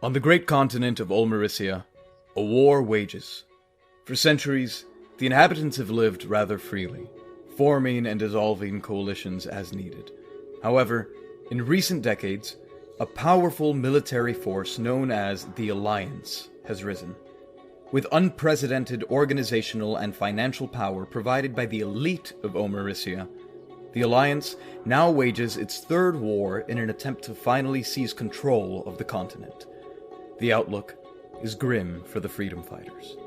On the great continent of Ulmerisia, a war wages. For centuries, the inhabitants have lived rather freely, forming and dissolving coalitions as needed. However, in recent decades, a powerful military force known as the Alliance has risen. With unprecedented organizational and financial power provided by the elite of Ulmerisia, the Alliance now wages its third war in an attempt to finally seize control of the continent. The outlook is grim for the freedom fighters.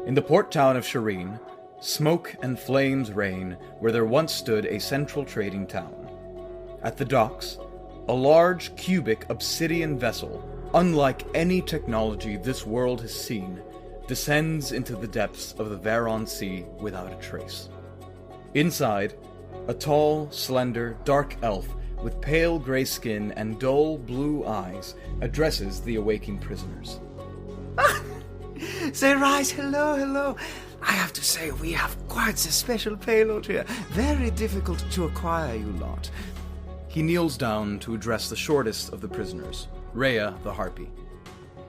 In the port town of Shireen, smoke and flames reign where there once stood a central trading town. At the docks, a large cubic obsidian vessel, unlike any technology this world has seen, descends into the depths of the Varon Sea without a trace. Inside, a tall, slender, dark elf with pale gray skin and dull blue eyes addresses the awaking prisoners. Say, Rise, hello. I have to say, we have quite a special payload here. Very difficult to acquire, you lot. He kneels down to address the shortest of the prisoners, Rhea the Harpy.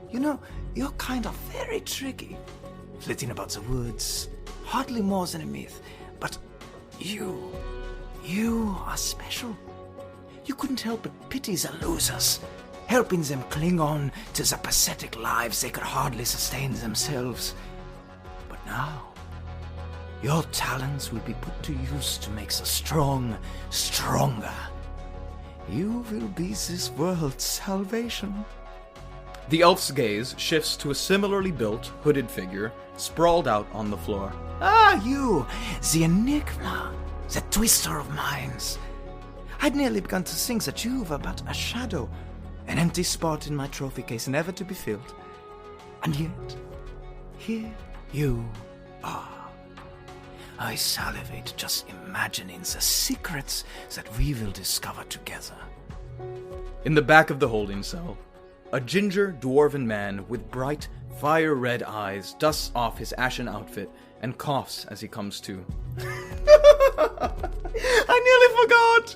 You know, you're kind of very tricky. Flitting about the woods, hardly more than a myth. But you are special. You couldn't help but pity the losers, helping them cling on to the pathetic lives they could hardly sustain themselves. But now, your talents will be put to use to make the strong stronger. You will be this world's salvation. The elf's gaze shifts to a similarly built, hooded figure sprawled out on the floor. Ah, you, the enigma, the twister of minds. I'd nearly begun to think that you were but a shadow, an empty spot in my trophy case never to be filled. And yet, here you are. I salivate just imagining the secrets that we will discover together. In the back of the holding cell, a ginger dwarven man with bright, fire-red eyes dusts off his ashen outfit and coughs as he comes to. I nearly forgot!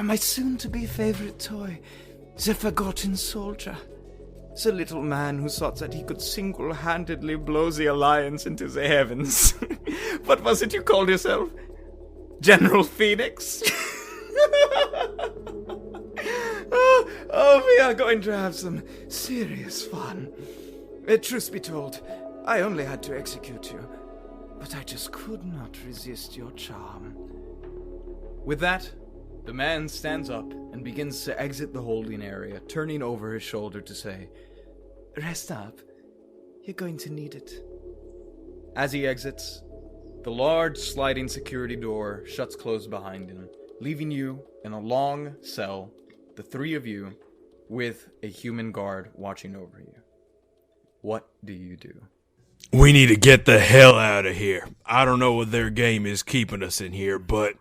My soon-to-be favorite toy, the Forgotten Soldier. The little man who thought that he could single-handedly blow the Alliance into the heavens. What was it you called yourself? General Phoenix? We are going to have some serious fun. Truth be told, I only had to execute you, but I just could not resist your charm. With that, the man stands up and begins to exit the holding area, turning over his shoulder to say, Rest up. You're going to need it. As he exits, the large sliding security door shuts closed behind him, leaving you in a long cell, the three of you, with a human guard watching over you. What do you do? We need to get the hell out of here. I don't know what their game is keeping us in here, but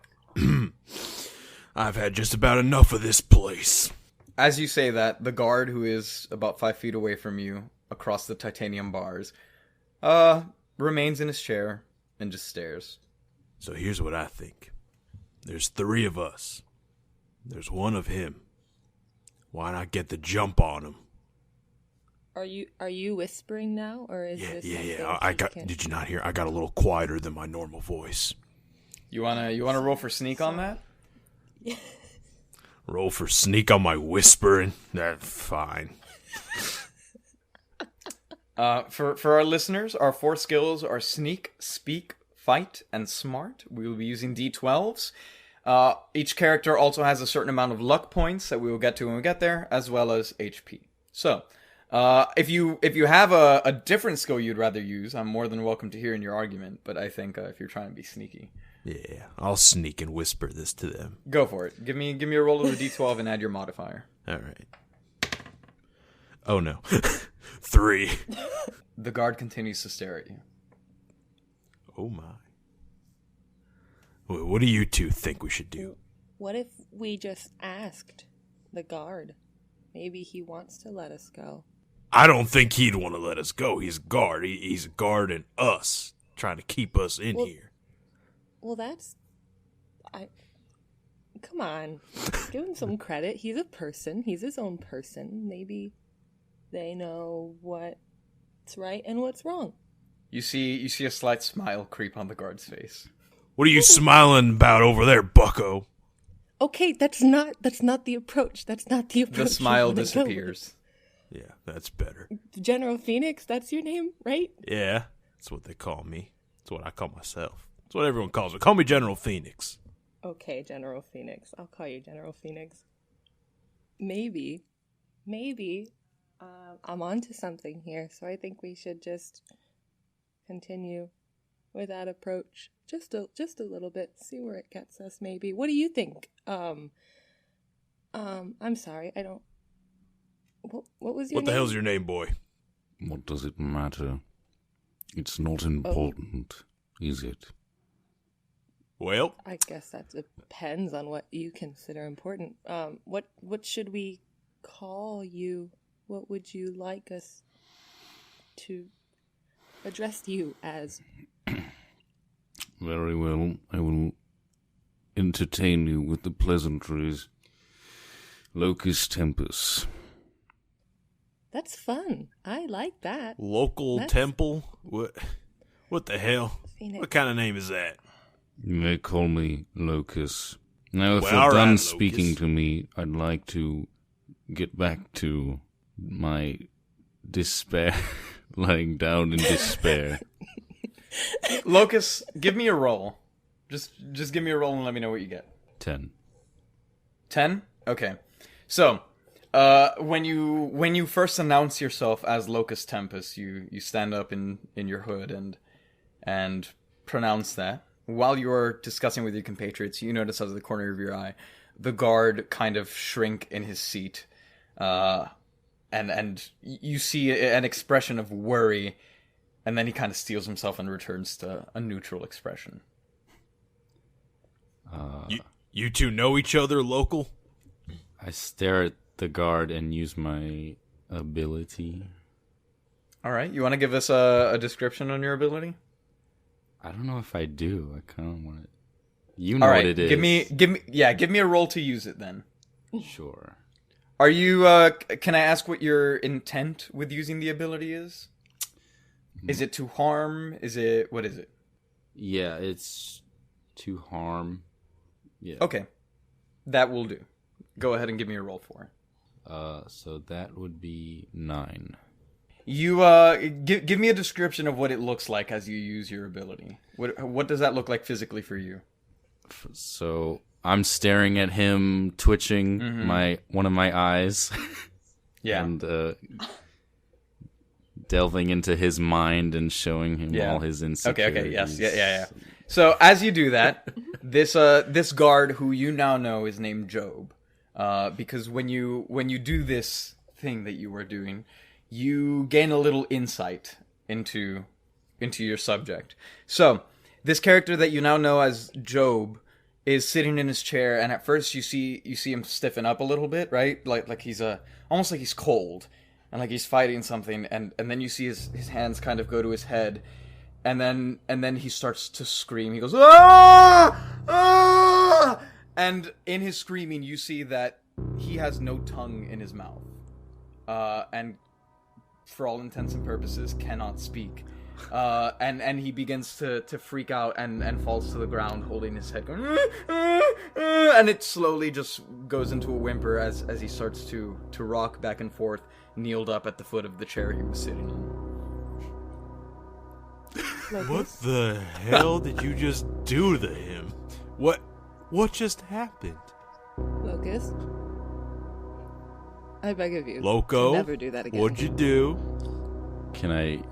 I've had just about enough of this place. As you say that, the guard, who is about 5 feet away from you, across the titanium bars, remains in his chair and just stares. So here's what I think. There's 3 of us. There's 1 of him. Why not get the jump on him? Are you whispering now, or is this? Yeah. I got. Did you not hear? I got a little quieter than my normal voice. You wanna roll for sneak on that? Roll for sneak on my whispering. That's fine. For our listeners, our 4 skills are sneak, speak, fight, and smart. We will be using D12s. Each character also has a certain amount of luck points that we will get to when we get there, as well as HP. So, if you have a different skill you'd rather use, I'm more than welcome to hear in your argument. But I think if you're trying to be sneaky, yeah, I'll sneak and whisper this to them. Go for it. Give me a roll of a D12 and add your modifier. All right. Oh no, 3. The guard continues to stare at you. Oh my. What do you 2 think we should do? What if we just asked the guard? Maybe he wants to let us go. I don't think he'd want to let us go. He's a guard. He's guarding us, trying to keep us in here. Well, come on. Give him some credit. He's a person. He's his own person. Maybe They know what's right and what's wrong. You see a slight smile creep on the guard's face. What are you smiling about over there, bucko? Okay, that's not the approach. That's not the approach. The smile disappears. Yeah, that's better. General Phoenix, that's your name, right? Yeah, that's what they call me. That's what I call myself. That's what everyone calls me. Call me General Phoenix. Okay, General Phoenix. I'll call you General Phoenix. Maybe, I'm onto something here, so I think we should just continue with that approach. Just a little bit, see where it gets us, maybe. What do you think? I'm sorry, I don't... What was your name? What the hell's your name, boy? What does it matter? It's not important, is it? Well, I guess that depends on what you consider important. What should we call you? What would you like us to address you as? Very well. I will entertain you with the pleasantries. Locus Tempus. That's fun. I like that. local temple? What the hell? Phoenix. What kind of name is that? You may call me Locus. Now, if Well, you're all done right, speaking Locus. to me, I'd like to get back to my despair, lying down in despair. Locus, give me a roll. Just give me a roll and let me know what you get. 10. 10? Okay. So, when you first announce yourself as Locus Tempus, you stand up in your hood and pronounce that. While you're discussing with your compatriots, you notice out of the corner of your eye, the guard kind of shrink in his seat, and you see an expression of worry, and then he kind of steels himself and returns to a neutral expression. You two know each other, local? I stare at the guard and use my ability. All right, you want to give us a description on your ability? I don't know if I do. I kind of want it. You know All right, what it is. give me a roll to use it then. Sure. Are you? Can I ask what your intent with using the ability is? Is it to harm? What is it? Yeah, it's to harm. Yeah. Okay, that will do. Go ahead and give me a roll for it. So that would be 9. You give me a description of what it looks like as you use your ability. What does that look like physically for you? So I'm staring at him, twitching one of my eyes. Yeah. And delving into his mind and showing him all his insecurities. Okay, yes, yeah. So as you do that, this guard who you now know is named Job, because when you do this thing that you were doing, you gain a little insight into your subject. So this character that you now know as Job is sitting in his chair, and at first you see him stiffen up a little bit, right? Like he's almost like he's cold, and like he's fighting something, and then you see his hands kind of go to his head, and then he starts to scream. He goes, "Ah! Ah!" And in his screaming, you see that he has no tongue in his mouth, and for all intents and purposes cannot speak. And he begins to freak out and falls to the ground holding his head going, and it slowly just goes into a whimper as he starts to rock back and forth, kneeled up at the foot of the chair he was sitting in. What the hell did you just do to him? What just happened? Locus, I beg of you. Loco, to never do that again. What'd you do? Can I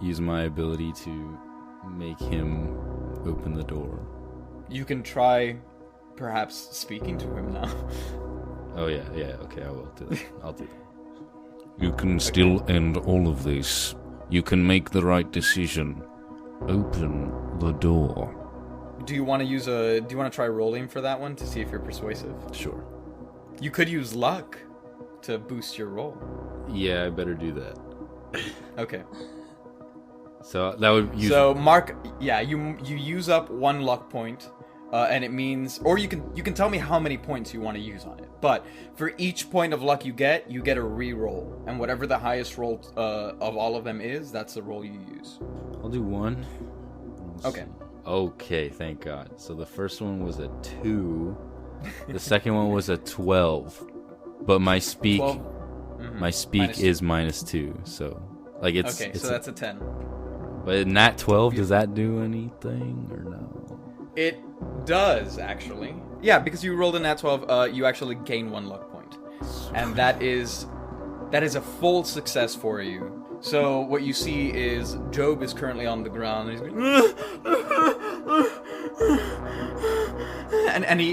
use my ability to make him open the door? You can try perhaps speaking to him now. Oh, yeah, okay, I will do that. I'll do that. You can still end all of this. You can make the right decision. Open the door. Do you want to try rolling for that one to see if you're persuasive? Sure. You could use luck to boost your roll. Yeah, I better do that. Okay. So that would use... So Mark, yeah, you use up one luck point. and it means, or you can tell me how many points you want to use on it. But for each point of luck you get a re-roll, and whatever the highest roll of all of them is, that's the roll you use. I'll do one. Okay. Okay, thank God. So the first one was a 2. The second one was a 12. But my speak 12. my speak is -2. So like it's okay. So that's a 10. But in that 12, does that do anything or no? It does actually. Yeah, because you rolled a nat 12, you actually gain 1 luck point, and that is a full success for you. So what you see is Job is currently on the ground, and he's going,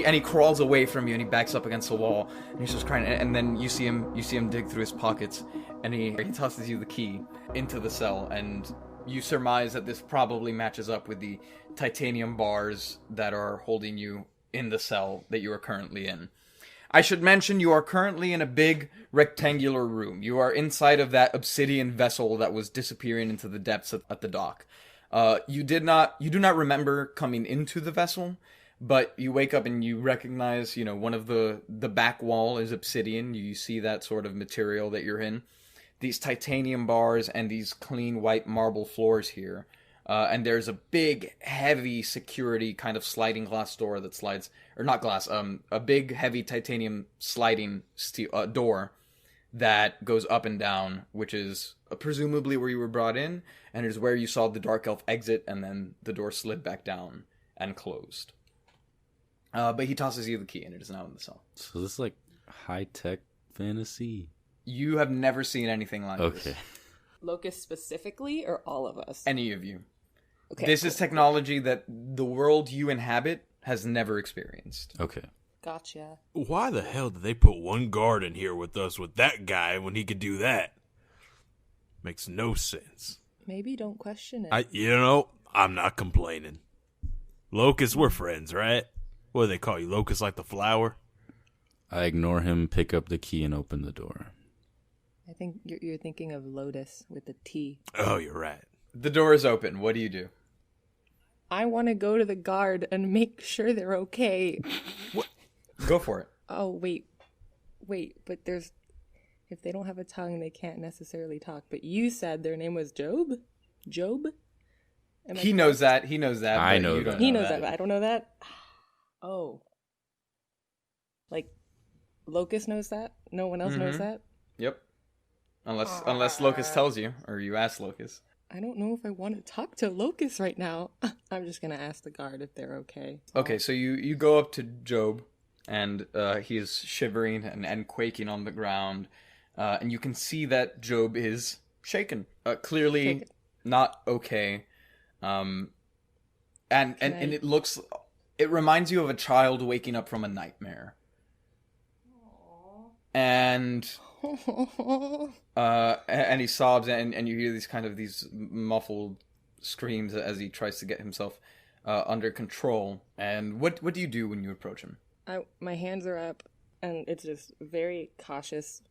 and he crawls away from you, and he backs up against the wall, and he's just crying. And then you see him dig through his pockets, and he tosses you the key into the cell, and you surmise that this probably matches up with the titanium bars that are holding you in the cell that you are currently in. I should mention you are currently in a big rectangular room. You are inside of that obsidian vessel that was disappearing into the depths at the dock. You do not remember coming into the vessel, but you wake up and you recognize, one of the back wall is obsidian. You see that sort of material that you're in. These titanium bars and these clean white marble floors here. And there's a big, heavy security kind of sliding glass door that slides, or not glass, a big, heavy titanium sliding steel door that goes up and down, which is presumably where you were brought in, and it is where you saw the Dark Elf exit, and then the door slid back down and closed. But he tosses you the key, and it is now in the cell. So this is like high-tech fantasy? You have never seen anything like this. Okay. Locust specifically, or all of us? Any of you. Okay, This cool. is technology that the world you inhabit has never experienced. Okay. Gotcha. Why the hell did they put one guard in here with us with that guy when he could do that? Makes no sense. Maybe don't question it. I'm not complaining. Locust, we're friends, right? What do they call you, Locust like the flower? I ignore him, pick up the key, and open the door. I think you're thinking of Lotus with the T. Oh, you're right. The door is open. What do you do? I want to go to the guard and make sure they're okay. Go for it. Oh, wait, but if they don't have a tongue, they can't necessarily talk. But you said their name was Job? Job? He knows that. I but know you that. don't He know knows that, but I don't know that. Oh. Like, Locust knows that? No one else knows that? Yep. Unless Locust tells you, or you ask Locust. I don't know if I want to talk to Locust right now. I'm just going to ask the guard if they're okay. Okay, so you go up to Job, and he is shivering and quaking on the ground, and you can see that Job is shaken. Clearly Shaken. not okay. And it reminds you of a child waking up from a nightmare. And he sobs, and you hear these muffled screams as he tries to get himself under control. And what do you do when you approach him? My hands are up, and it's just very cautious.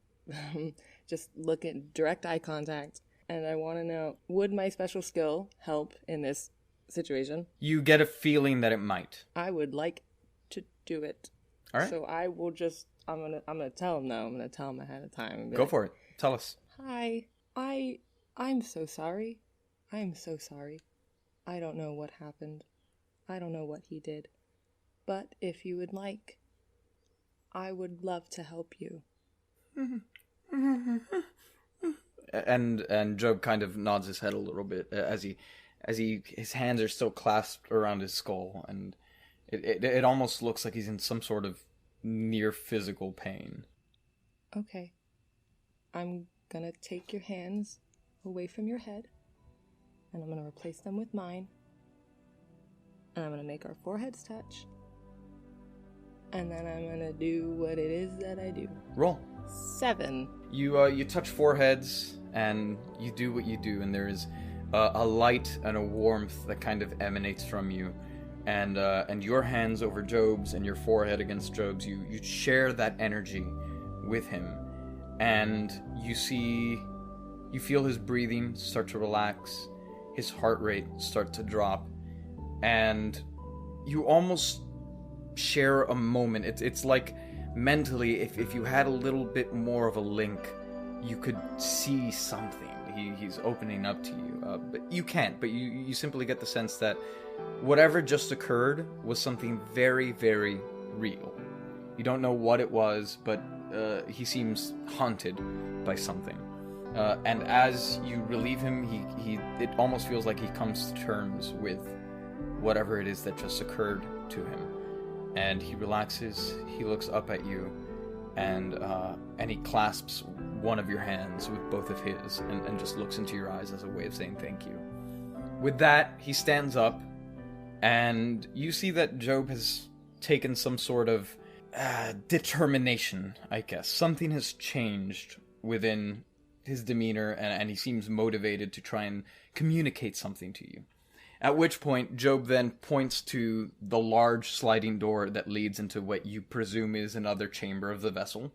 Just look at direct eye contact, and I want to know, would my special skill help in this situation? You get a feeling that it might. I would like to do it. All right. So I will just. I'm gonna tell him though. I'm gonna tell him ahead of time. And be Go like, for it. Tell us. Hi, I'm so sorry. I'm so sorry. I don't know what happened. I don't know what he did. But if you would like, I would love to help you. And Job kind of nods his head a little bit as his hands are still clasped around his skull, and it almost looks like he's in some sort of near physical pain. Okay. I'm gonna take your hands away from your head, and I'm gonna replace them with mine, and I'm gonna make our foreheads touch, and then I'm gonna do what it is that I do. Roll. 7. You touch foreheads, and you do what you do, and there is a light and a warmth that kind of emanates from you. And your hands over Job's and your forehead against Job's, you share that energy with him, and you feel his breathing start to relax, his heart rate start to drop, and you almost share a moment. It's like mentally, if you had a little bit more of a link, you could see something. He's opening up to you, but you can't. But you simply get the sense that whatever just occurred was something very, very real. You don't know what it was, but he seems haunted by something. And as you relieve him, it almost feels like he comes to terms with whatever it is that just occurred to him. And he relaxes, he looks up at you, and he clasps one of your hands with both of his, and just looks into your eyes as a way of saying thank you. With that, he stands up, and you see that Job has taken some sort of determination, I guess. Something has changed within his demeanor, and he seems motivated to try and communicate something to you. At which point, Job then points to the large sliding door that leads into what you presume is another chamber of the vessel.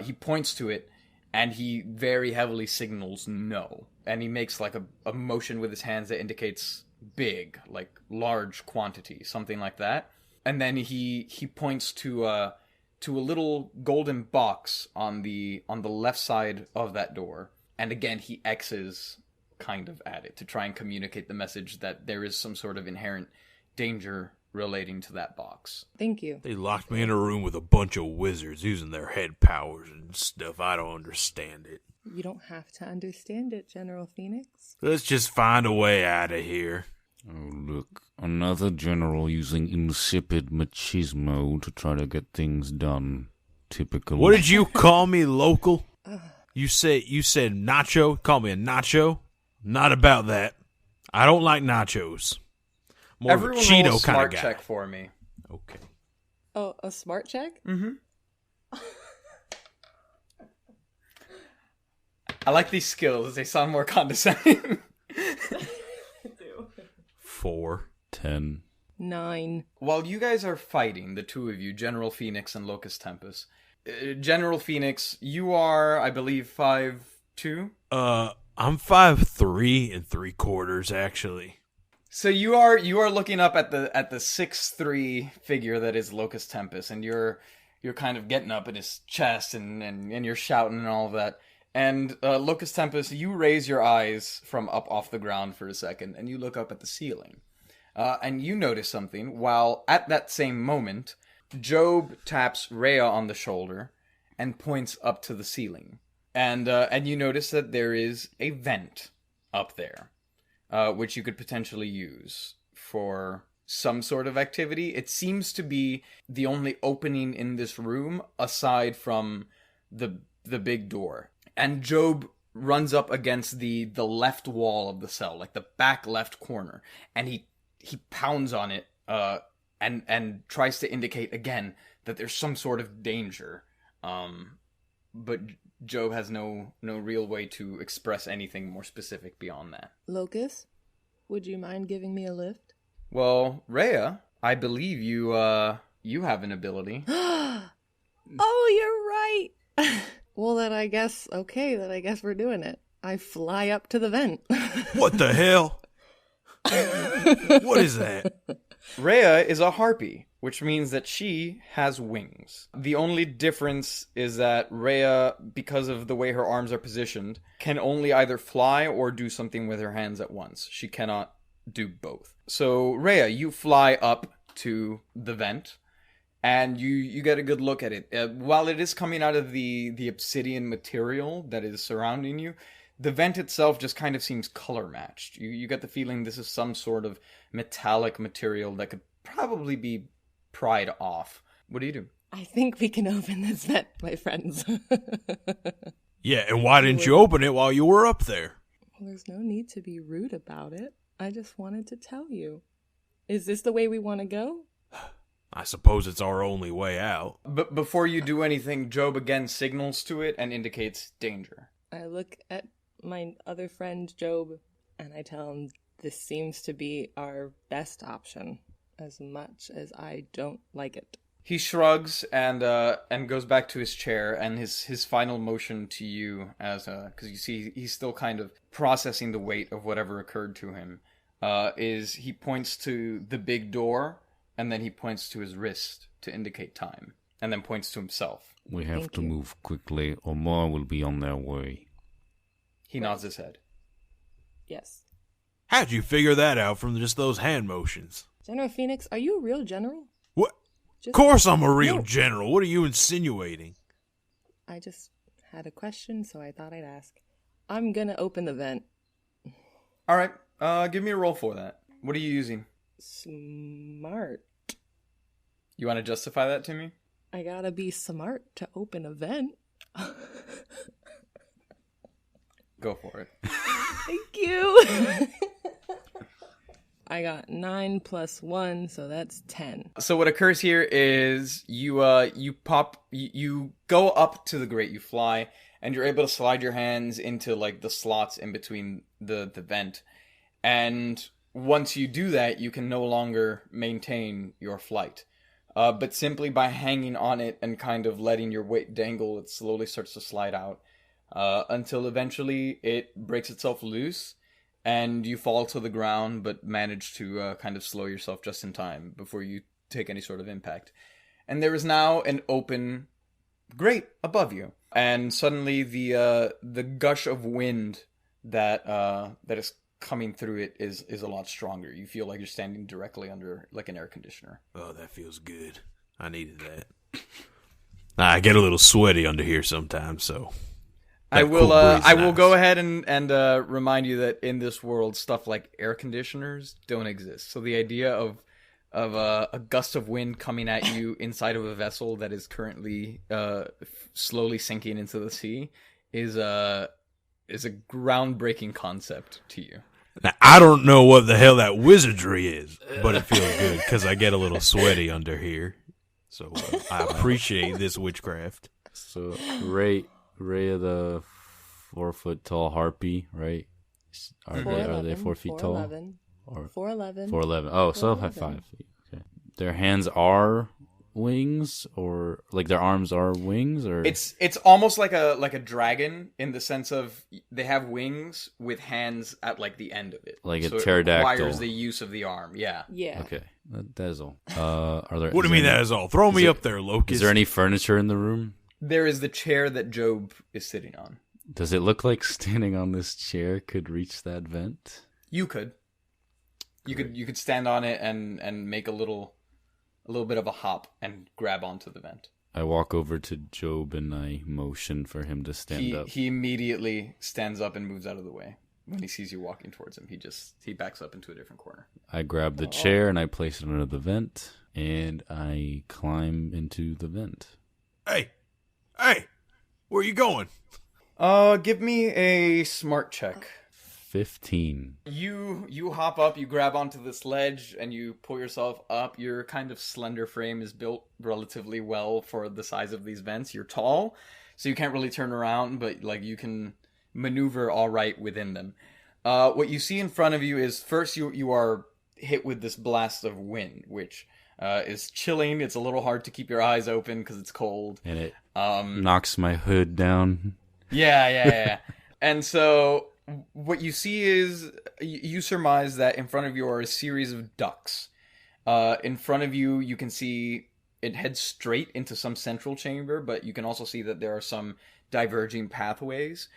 He points to it, and he very heavily signals no. And he makes like a motion with his hands that indicates big, like large quantity, something like that. And then he points to a little golden box on the left side of that door. And again, he X's kind of at it to try and communicate the message that there is some sort of inherent danger relating to that box. Thank you. They locked me in a room with a bunch of wizards using their head powers and stuff. I don't understand it. You don't have to understand it, General Phoenix. Let's just find a way out of here. Oh, look. Another general using insipid machismo to try to get things done. Typical. What did you call me, local? You said nacho? Call me a nacho? Not about that. I don't like nachos. More Everyone of a Cheeto roll a kind smart of guy. check for me. Okay. Oh, a smart check? Mm-hmm. I like these skills. They sound more condescending. 4. 10. 9. While you guys are fighting, the two of you, General Phoenix and Locust Tempest, General Phoenix, you are, I believe, 5'2"? I'm 5'3" and 3/4, actually. So you are looking up at the 6'3" figure that is Locust Tempest, and you're kind of getting up at his chest and you're shouting and all of that. And Locust Tempest, you raise your eyes from up off the ground for a second, and you look up at the ceiling. And you notice something, while at that same moment, Job taps Rhea on the shoulder and points up to the ceiling. And you notice that there is a vent up there, which you could potentially use for some sort of activity. It seems to be the only opening in this room aside from the big door. And Job runs up against the left wall of the cell, like the back left corner, and he pounds on it and tries to indicate again that there's some sort of danger. But Job has no real way to express anything more specific beyond that. Locust, would you mind giving me a lift? Well, Rhea, I believe you have an ability. Oh, you're right. Well, then I guess we're doing it. I fly up to the vent. What the hell? What is that? Rhea is a harpy, which means that she has wings. The only difference is that Rhea, because of the way her arms are positioned, can only either fly or do something with her hands at once. She cannot do both. So, Rhea, you fly up to the vent, and you get a good look at it. While it is coming out of the obsidian material that is surrounding you, the vent itself just kind of seems color matched. You get the feeling this is some sort of metallic material that could probably be pried off. What do you do? I think we can open this vent, my friends. Yeah, and why didn't you open it while you were up there? Well, there's no need to be rude about it. I just wanted to tell you. Is this the way we want to go? I suppose it's our only way out. But before you do anything, Job again signals to it and indicates danger. I look at my other friend, Job, and I tell him this seems to be our best option, as much as I don't like it. He shrugs and goes back to his chair, and his final motion to you, as because you see he's still kind of processing the weight of whatever occurred to him, is he points to the big door And then he points to his wrist to indicate time, and then points to himself. We have Thank to you. move quickly, or more will be on their way. He nods his head. Yes. How'd you figure that out from just those hand motions? General Phoenix, are you a real general? What? Just, Of course I'm a real No. general. What are you insinuating? I just had a question, so I thought I'd ask. I'm gonna open the vent. All right, give me a roll for that. What are you using? Smart. You want to justify that to me? I gotta be smart to open a vent. Go for it. Thank you. I got 9 plus 1, so that's 10. So what occurs here is you go up to the grate, you fly, and you're able to slide your hands into like the slots in between the vent. And once you do that, you can no longer maintain your flight. But simply by hanging on it and kind of letting your weight dangle, it slowly starts to slide out until eventually it breaks itself loose. And you fall to the ground, but manage to kind of slow yourself just in time before you take any sort of impact. And there is now an open grate above you, and suddenly the gush of wind that is coming through it is a lot stronger. You feel like you're standing directly under like an air conditioner. Oh, that feels good. I needed that. I get a little sweaty under here sometimes, so... I That will cool breeze I will nice. go ahead and remind you that in this world, stuff like air conditioners don't exist. So the idea of a gust of wind coming at you inside of a vessel that is currently slowly sinking into the sea is a groundbreaking concept to you. Now, I don't know what the hell that wizardry is, but it feels good because I get a little sweaty under here. So I appreciate this witchcraft. So, Ray of the 4 foot tall harpy, right? Are they 4 feet tall? 4'11". Or 4'11". 4'11". Oh, so have 5 feet. Okay. Their hands are wings, or like their arms are wings, or It's almost like a dragon in the sense of they have wings with hands at like the end of it, Like a so pterodactyl. It requires the use of the arm. Yeah. Yeah. okay. That is all. Are there? What do you mean that is all? Throw me up there, Locust. Is there any furniture in the room? There is the chair that Job is sitting on. Does it look like standing on this chair could reach that vent? You could. You could stand on it and make a little bit of a hop and grab onto the vent. I walk over to Job and I motion for him to stand up. He immediately stands up and moves out of the way. When he sees you walking towards him, he backs up into a different corner. I grab the chair and I place it under the vent, and I climb into the vent. Hey, where you going? Give me a smart check. 15. You hop up, you grab onto this ledge, and you pull yourself up. Your kind of slender frame is built relatively well for the size of these vents. You're tall, so you can't really turn around, but like you can maneuver all right within them. What you see in front of you is first you are hit with this blast of wind, which is chilling. It's a little hard to keep your eyes open because it's cold. And it knocks my hood down. Yeah. And so what you see is you surmise that in front of you are a series of ducts. In front of you, you can see it heads straight into some central chamber, but you can also see that there are some diverging pathways.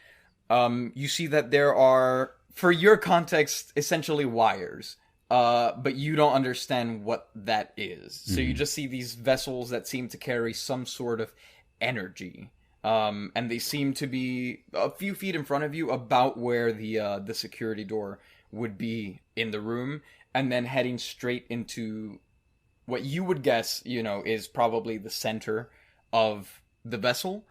You see that there are, for your context, essentially wires. But you don't understand what that is. So you just see these vessels that seem to carry some sort of energy. And they seem to be a few feet in front of you, about where the security door would be in the room, and then heading straight into what you would guess, is probably the center of the vessel.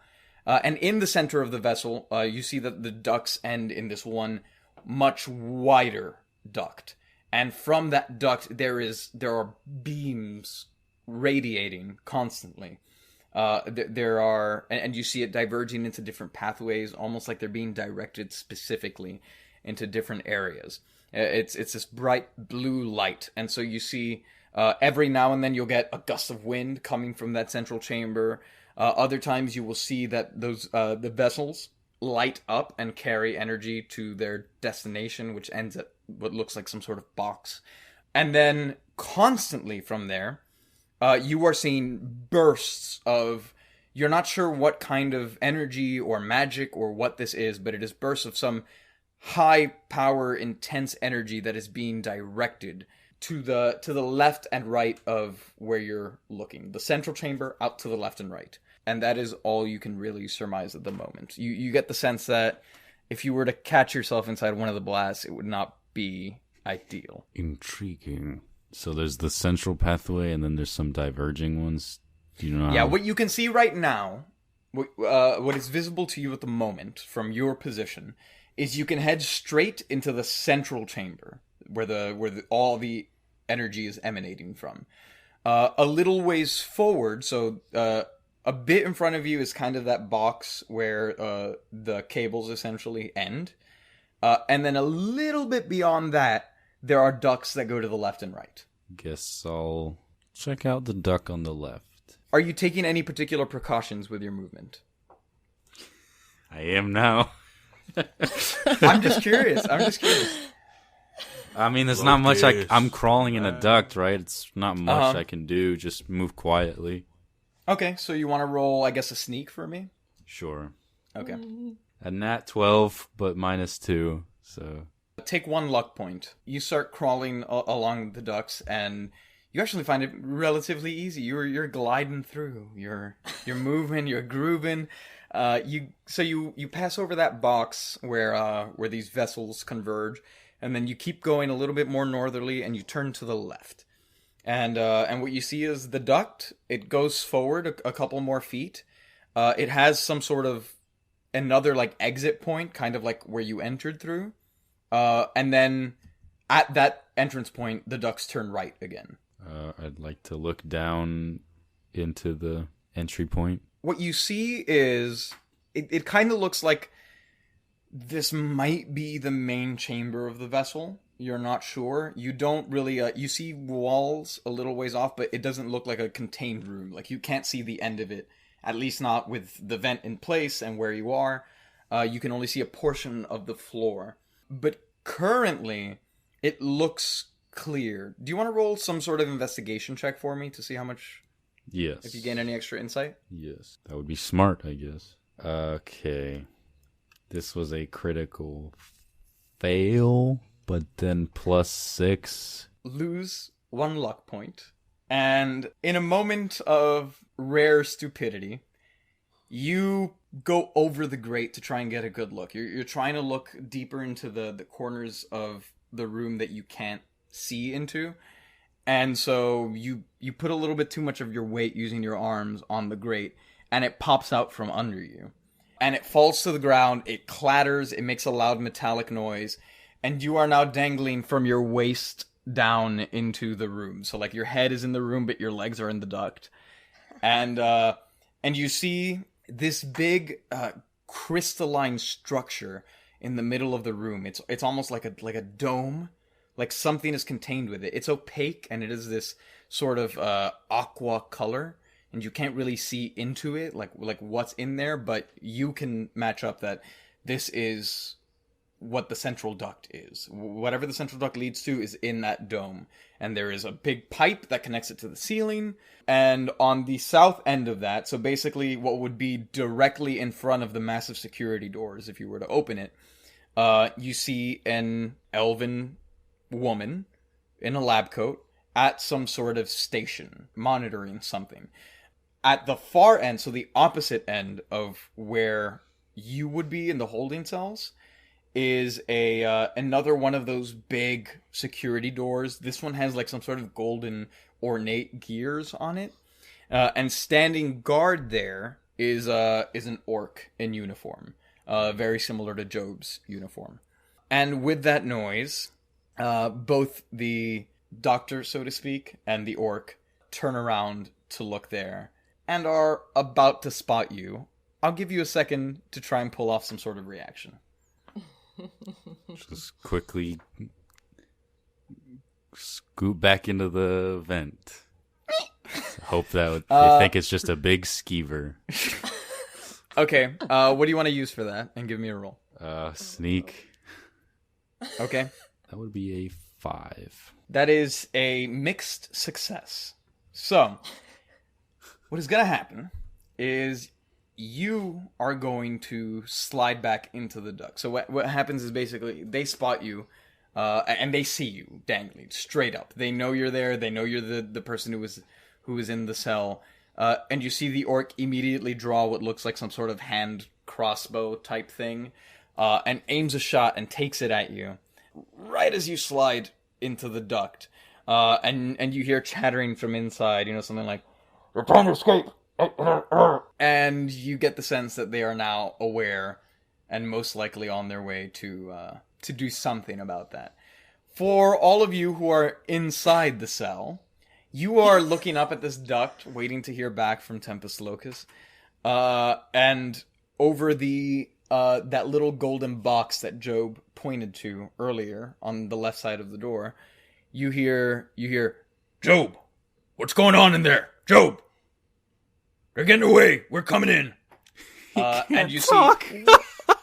And in the center of the vessel, you see that the ducts end in this one much wider duct. And from that duct, there are beams radiating constantly. There are, and you see it diverging into different pathways, almost like they're being directed specifically into different areas. It's this bright blue light, and so you see every now and then you'll get a gust of wind coming from that central chamber. Other times you will see that those the vessels light up and carry energy to their destination, which ends at what looks like some sort of box And then constantly from there, you are seeing bursts of, you're not sure what kind of energy or magic or what this is, but it is bursts of some high power, intense energy that is being directed to the left and right of where you're looking. The central chamber out to the left and right. And that is all you can really surmise at the moment. You get the sense that if you were to catch yourself inside one of the blasts, it would not be ideal. Intriguing. So there's the central pathway, and then there's some diverging ones. Do you know? Yeah, what you can see right now, what is visible to you at the moment from your position, is you can head straight into the central chamber, where all the energy is emanating from. A little ways forward, so a bit in front of you is kind of that box where the cables essentially end. And then a little bit beyond that, there are ducts that go to the left and right. Guess I'll check out the duck on the left. Are you taking any particular precautions with your movement? I am now. I'm just curious. I mean, there's not much I'm crawling in a duct, right? It's not much I can do. Just move quietly. Okay, so you want to roll, I guess, a sneak for me? Sure. Okay. A nat 12, but -2, so... Take 1 luck point. You start crawling along the ducts, and you actually find it relatively easy. You're gliding through. You're moving. You're grooving. You pass over that box where these vessels converge, and then you keep going a little bit more northerly, and you turn to the left. And what you see is the duct. It goes forward a couple more feet. It has some sort of another like exit point, kind of like where you entered through. And then at that entrance point, the ducts turn right again. I'd like to look down into the entry point. What you see is it kind of looks like this might be the main chamber of the vessel. You're not sure. You don't really... you see walls a little ways off, but it doesn't look like a contained room. Like, you can't see the end of it, at least not with the vent in place and where you are. You can only see a portion of the floor. But currently, it looks clear. Do you want to roll some sort of investigation check for me to see how much... Yes. If you gain any extra insight? Yes. That would be smart, I guess. Okay. This was a critical fail, but then +6. Lose 1 luck point. And in a moment of rare stupidity, you go over the grate to try and get a good look. You're trying to look deeper into the corners of the room that you can't see into. And so you put a little bit too much of your weight using your arms on the grate, and it pops out from under you. And it falls to the ground, it clatters, it makes a loud metallic noise, and you are now dangling from your waist down into the room. So like your head is in the room, but your legs are in the duct. And you see this big crystalline structure in the middle of the room. It's almost like a dome. Like something is contained with it. It's opaque, and it is this sort of aqua color, and you can't really see into it, like what's in there, but you can match up that this is what the central duct is. Whatever the central duct leads to is in that dome, and there is a big pipe that connects it to the ceiling, and on the south end of that, so basically what would be directly in front of the massive security doors, if you were to open it, you see an elven woman in a lab coat at some sort of station monitoring something. At the far end, so the opposite end of where you would be in the holding cells, is another one of those big security doors. This one has like some sort of golden ornate gears on it, and standing guard there is an orc in uniform, very similar to Job's uniform. And with that noise, both the doctor, so to speak, and the orc turn around to look there and are about to spot you. I'll give you a second to try and pull off some sort of reaction. Just quickly scoot back into the vent. Hope that they think it's just a big skeever. Okay, what do you want to use for that? And give me a roll. Sneak. Okay. That would be a 5. That is a mixed success. So, what is going to happen is you are going to slide back into the duct. So what happens is basically they spot you, and they see you dangling straight up. They know you're there. They know you're the person who was in the cell. And you see the orc immediately draw what looks like some sort of hand crossbow type thing, and aims a shot and takes it at you right as you slide into the duct. And you hear chattering from inside, something like, "You're trying to escape!" And you get the sense that they are now aware and most likely on their way to do something about that. For all of you who are inside the cell, you are looking up at this duct, waiting to hear back from Tempest Locus. And over that little golden box that Job pointed to earlier on the left side of the door, you hear, "Job, what's going on in there? Job! They're getting away. We're coming in." And you talk. see,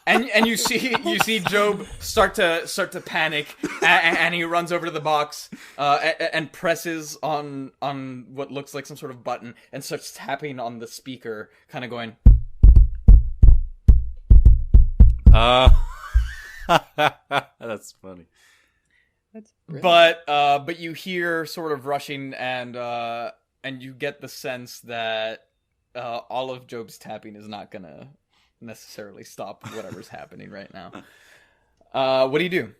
and you see Job start to panic, and he runs over to the box, and presses on what looks like some sort of button, and starts tapping on the speaker, kind of going. That's funny. That's brilliant. But you hear sort of rushing, and you get the sense that all of Job's tapping is not gonna necessarily stop whatever's happening right now. What do you do?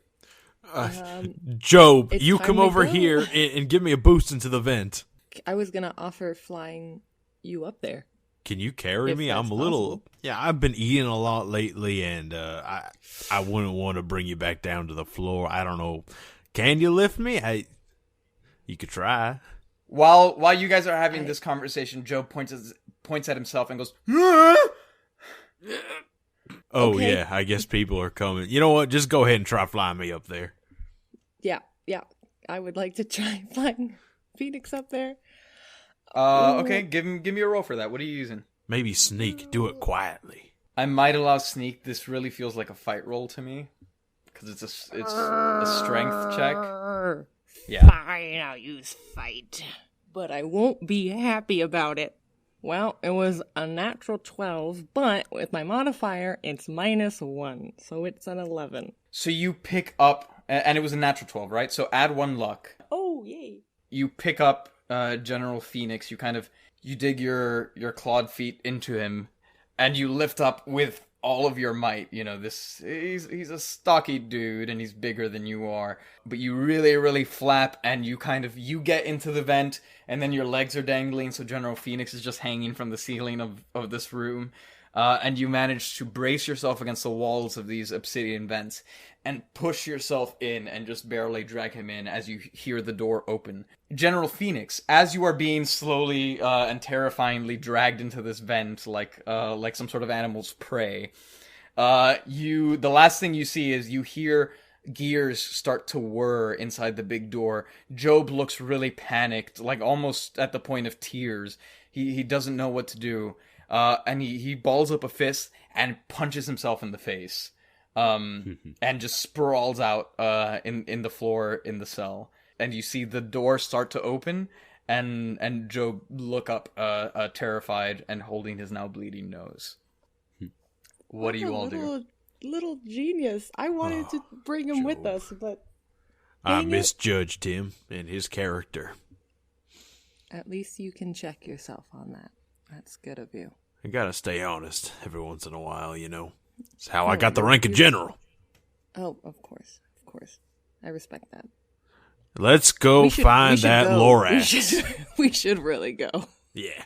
Job, it's you time come to over go. here and give me a boost into the vent. I was gonna offer flying you up there. Can you carry If me? that's I'm a little. possible. Yeah, I've been eating a lot lately, and I wouldn't want to bring you back down to the floor. I don't know. Can you lift me? You could try. While you guys are having this conversation, Job points at himself and goes, "Ah!" Oh Okay. yeah, I guess people are coming. You know what? Just go ahead and try flying me up there. Yeah. I would like to try flying Phoenix up there. Okay, give me a roll for that. What are you using? Maybe sneak. Do it quietly. I might allow sneak. This really feels like a fight roll to me, because it's a strength check. Yeah. Fine, I'll use fight. But I won't be happy about it. Well, it was a natural 12, but with my modifier, it's -1, so it's an 11. So you pick up, and it was a natural 12, right? So add 1 luck. Oh, yay. You pick up General Phoenix. You dig your clawed feet into him, and you lift up with all of your might. He's a stocky dude, and he's bigger than you are. But you really, really flap, and you get into the vent, and then your legs are dangling, so General Phoenix is just hanging from the ceiling of this room. And you manage to brace yourself against the walls of these obsidian vents and push yourself in and just barely drag him in as you hear the door open. General Phoenix, as you are being slowly and terrifyingly dragged into this vent like some sort of animal's prey, the last thing you see is you hear gears start to whir inside the big door. Job looks really panicked, like almost at the point of tears. He doesn't know what to do. And he balls up a fist and punches himself in the face, and just sprawls out in the floor in the cell. And you see the door start to open, and Job look up terrified and holding his now bleeding nose. What do you all do? Little genius. I wanted to bring him with Job. us, but I Dang it. misjudged him and his character. at least you can check yourself on that. That's good of you. I gotta stay honest every once in a while, It's how I got the rank of general. Oh, of course. I respect that. Let's go We should find that go. Lorax. We should really go. Yeah.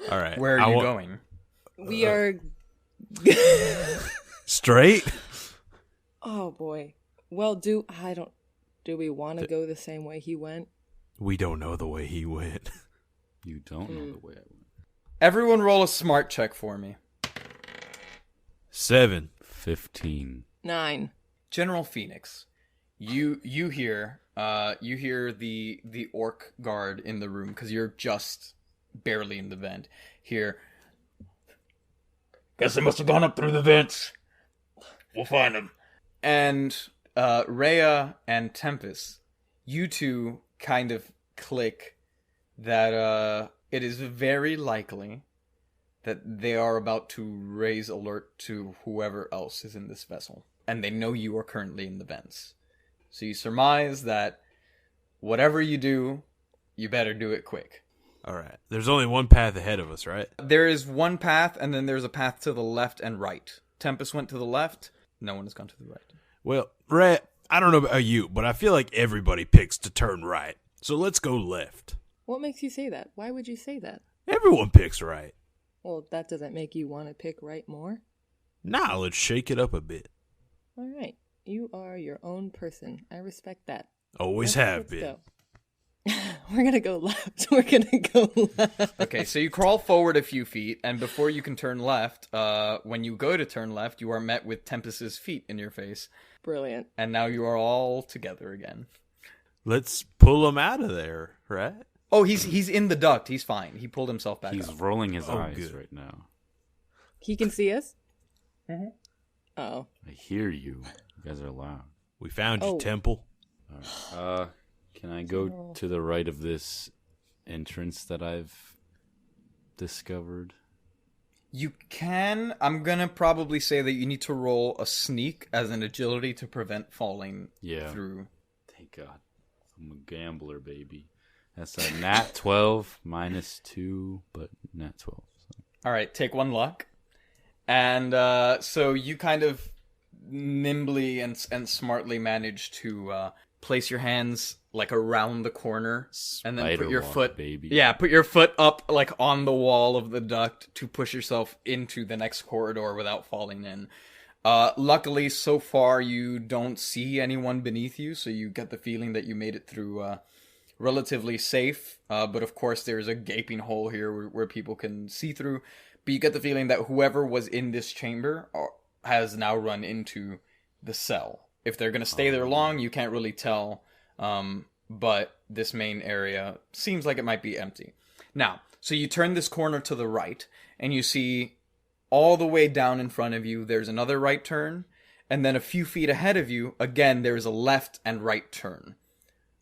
All right. Where are you going? We are. Straight? Oh boy. Well, do we want to go the same way he went? We don't know the way he went. You don't know the way I went. Everyone roll a smart check for me. 7. 15. 9. General Phoenix, you hear the orc guard in the room, because you're just barely in the vent. Here, guess they must have gone up through the vents. We'll find them. And Rhea and Tempest, you two kind of click that it is very likely that they are about to raise alert to whoever else is in this vessel. And they know you are currently in the vents. So you surmise that whatever you do, you better do it quick. All right. There's only one path ahead of us, right? There is one path, and then there's a path to the left and right. Tempest went to the left. No one has gone to the right. Well, Ray, I don't know about you, but I feel like everybody picks to turn right. So let's go left. What makes you say that? Why would you say that? Everyone picks right. Well, that doesn't make you want to pick right more. Nah, let's shake it up a bit. All right. You are your own person. I respect that. Always have been. Go. We're going to go left. We're going to go left. Okay, so you crawl forward a few feet, and before you can turn left, when you go to turn left, you are met with Tempest's feet in your face. Brilliant. And now you are all together again. Let's pull him out of there, right? Oh, he's in the duct. He's fine. He pulled himself back He's up. rolling his Oh, eyes good. right now. He can see us? Mm-hmm. Oh. I hear you. You guys are loud. We found you, Oh. Temple. All right. Can I go to the right of this entrance that I've discovered? You can. I'm gonna probably say that you need to roll a sneak as an agility to prevent falling through. Thank God. I'm a gambler, baby. That's a nat 12 minus 2, but nat 12. So. All right, take one luck. And so you kind of nimbly and smartly manage to place your hands like around the corner and then put your walk, foot baby. Yeah, put your foot up like on the wall of the duct to push yourself into the next corridor without falling in. Luckily, so far you don't see anyone beneath you, so you get the feeling that you made it through relatively safe. But of course, there's a gaping hole here where people can see through. But you get the feeling that whoever was in this chamber has now run into the cell. If they're going to stay there long, you can't really tell. But this main area seems like it might be empty. Now, so you turn this corner to the right, and you see all the way down in front of you, there's another right turn. And then a few feet ahead of you, again, there's a left and right turn.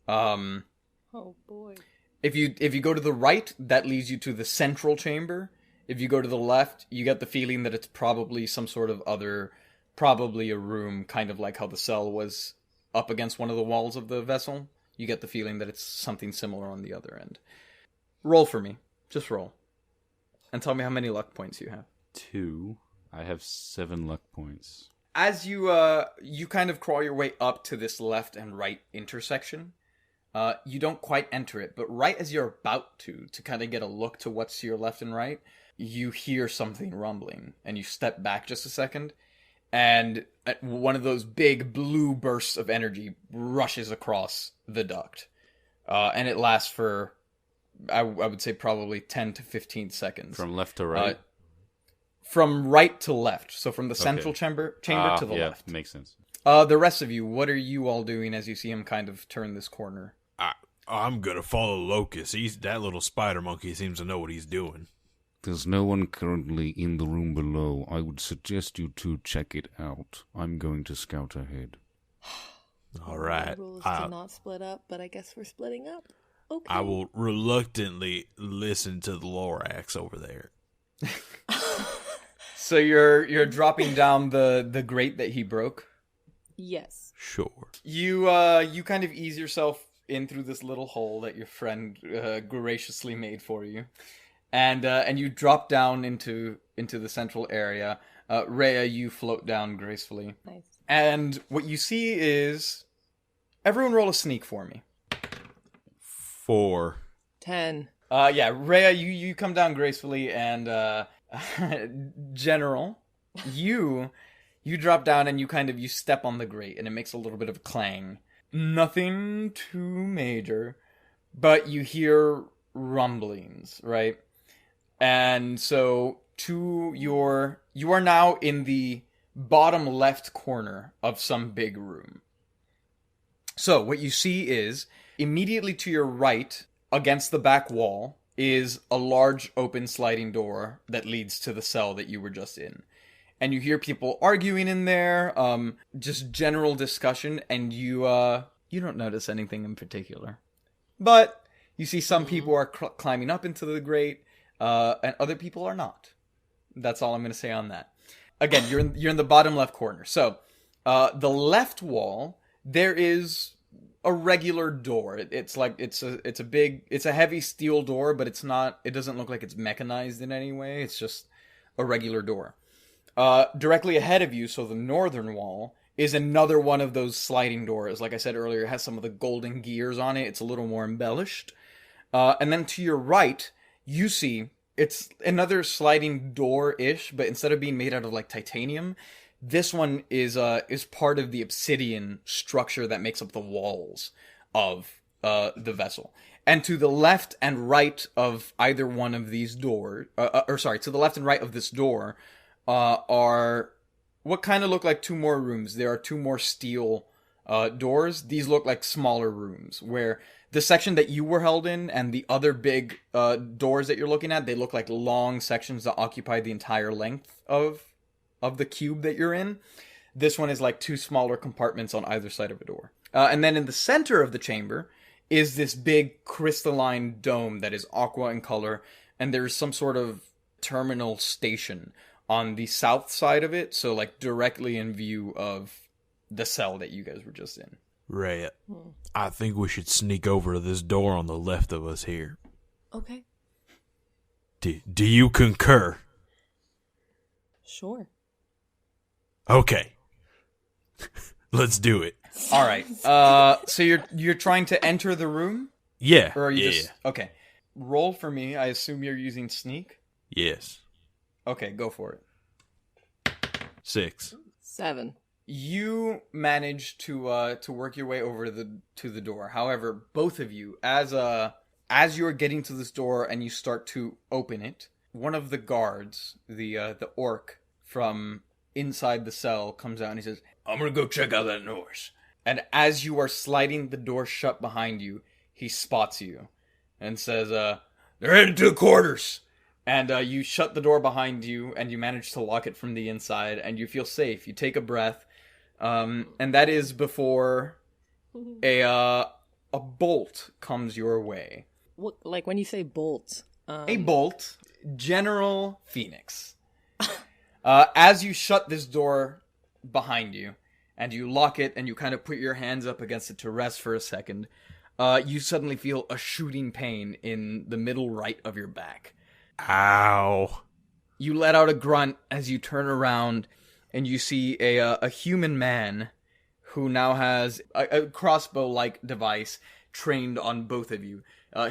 Oh, boy. If you go to the right, that leads you to the central chamber. If you go to the left, you get the feeling that it's probably some sort of other, probably a room, kind of like how the cell was up against one of the walls of the vessel. You get the feeling that it's something similar on the other end. Roll for me. Just roll. And tell me how many luck points you have. 2. I have 7 luck points. As you you kind of crawl your way up to this left and right intersection, you don't quite enter it, but right as you're about to kind of get a look to what's to your left and right, you hear something rumbling, and you step back just a second, and one of those big blue bursts of energy rushes across the duct. And it lasts for, I would say, probably 10 to 15 seconds. From left to right? From right to left. So from the central chamber to the left. Makes sense. The rest of you, what are you all doing as you see him kind of turn this corner? I'm gonna follow Locust. That little spider monkey seems to know what he's doing. There's no one currently in the room below. I would suggest you two check it out. I'm going to scout ahead. All right. Rules to not split up, but I guess we're splitting up. Okay. I will reluctantly listen to the Lorax over there. So you're dropping down the grate that he broke? Yes. Sure. You kind of ease yourself in through this little hole that your friend graciously made for you. And you drop down into the central area. Rhea, you float down gracefully. Nice. And what you see is... Everyone roll a sneak for me. 4. 10. Yeah, Rhea, you come down gracefully, and General, you drop down and you step on the grate, and it makes a little bit of a clang. Nothing too major, but you hear rumblings, right? And so you are now in the bottom left corner of some big room. So what you see is immediately to your right, against the back wall, is a large open sliding door that leads to the cell that you were just in. And you hear people arguing in there, just general discussion, and you You don't notice anything in particular. But you see some people are climbing up into the grate, and other people are not. That's all I'm going to say on that. Again, you're in the bottom left corner. So, the left wall, there is a regular door. It's a heavy steel door, but it doesn't look like it's mechanized in any way. It's just a regular door. Directly ahead of you, so the northern wall, is another one of those sliding doors. Like I said earlier, it has some of the golden gears on it. It's a little more embellished. And then to your right, you see it's another sliding door-ish, but instead of being made out of like titanium, this one is part of the obsidian structure that makes up the walls of the vessel. And to the left and right of either one of these doors, to the left and right of this door, are what kind of look like two more rooms. There are two more steel doors. These look like smaller rooms, where the section that you were held in and the other big doors that you're looking at, they look like long sections that occupy the entire length of the cube that you're in. This one is like two smaller compartments on either side of a door. And then in the center of the chamber is this big crystalline dome that is aqua in color, and there's some sort of terminal station on the south side of it, so like directly in view of the cell that you guys were just in. Rhea, I think we should sneak over to this door on the left of us here. Okay. Do you concur? Sure. Okay. Let's do it. All right. So you're trying to enter the room? Yeah. Or are you yeah. Okay. Roll for me. I assume you're using sneak? Yes. Okay, go for it. 6. 7. You manage to work your way over to the door. However, both of you, as you're getting to this door and you start to open it, one of the guards, the orc from inside the cell, comes out and he says, "I'm gonna go check out that noise." And as you are sliding the door shut behind you, he spots you and says, "They're headed to the quarters." And you shut the door behind you, and you manage to lock it from the inside, and you feel safe. You take a breath, and that is before a bolt comes your way. What, like when you say bolt? A bolt, General Phoenix. As you shut this door behind you, and you lock it, and you kind of put your hands up against it to rest for a second, you suddenly feel a shooting pain in the middle right of your back. Ow. You let out a grunt as you turn around, and you see a human man who now has a crossbow-like device trained on both of you.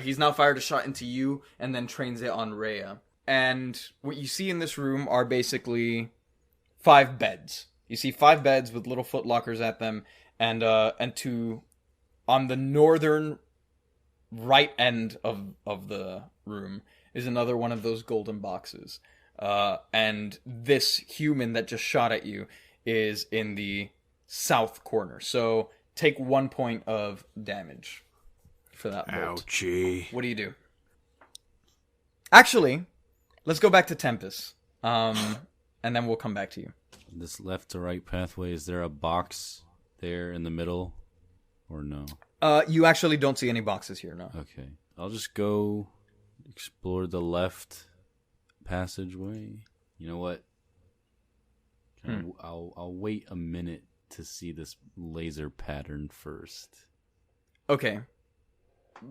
He's now fired a shot into you, and then trains it on Rhea. And what you see in this room are basically 5 beds. You see 5 beds with little foot lockers at them, and two on the northern right end of the room is another one of those golden boxes. And this human that just shot at you is in the south corner. So take 1 point of damage for that bolt. Ouchie. What do you do? Actually, let's go back to Tempest. And then we'll come back to you. This left to right pathway, is there a box there in the middle? Or no? You actually don't see any boxes here, no. Okay. I'll just go explore the left passageway. You know what? I'll wait a minute to see this laser pattern first. Okay.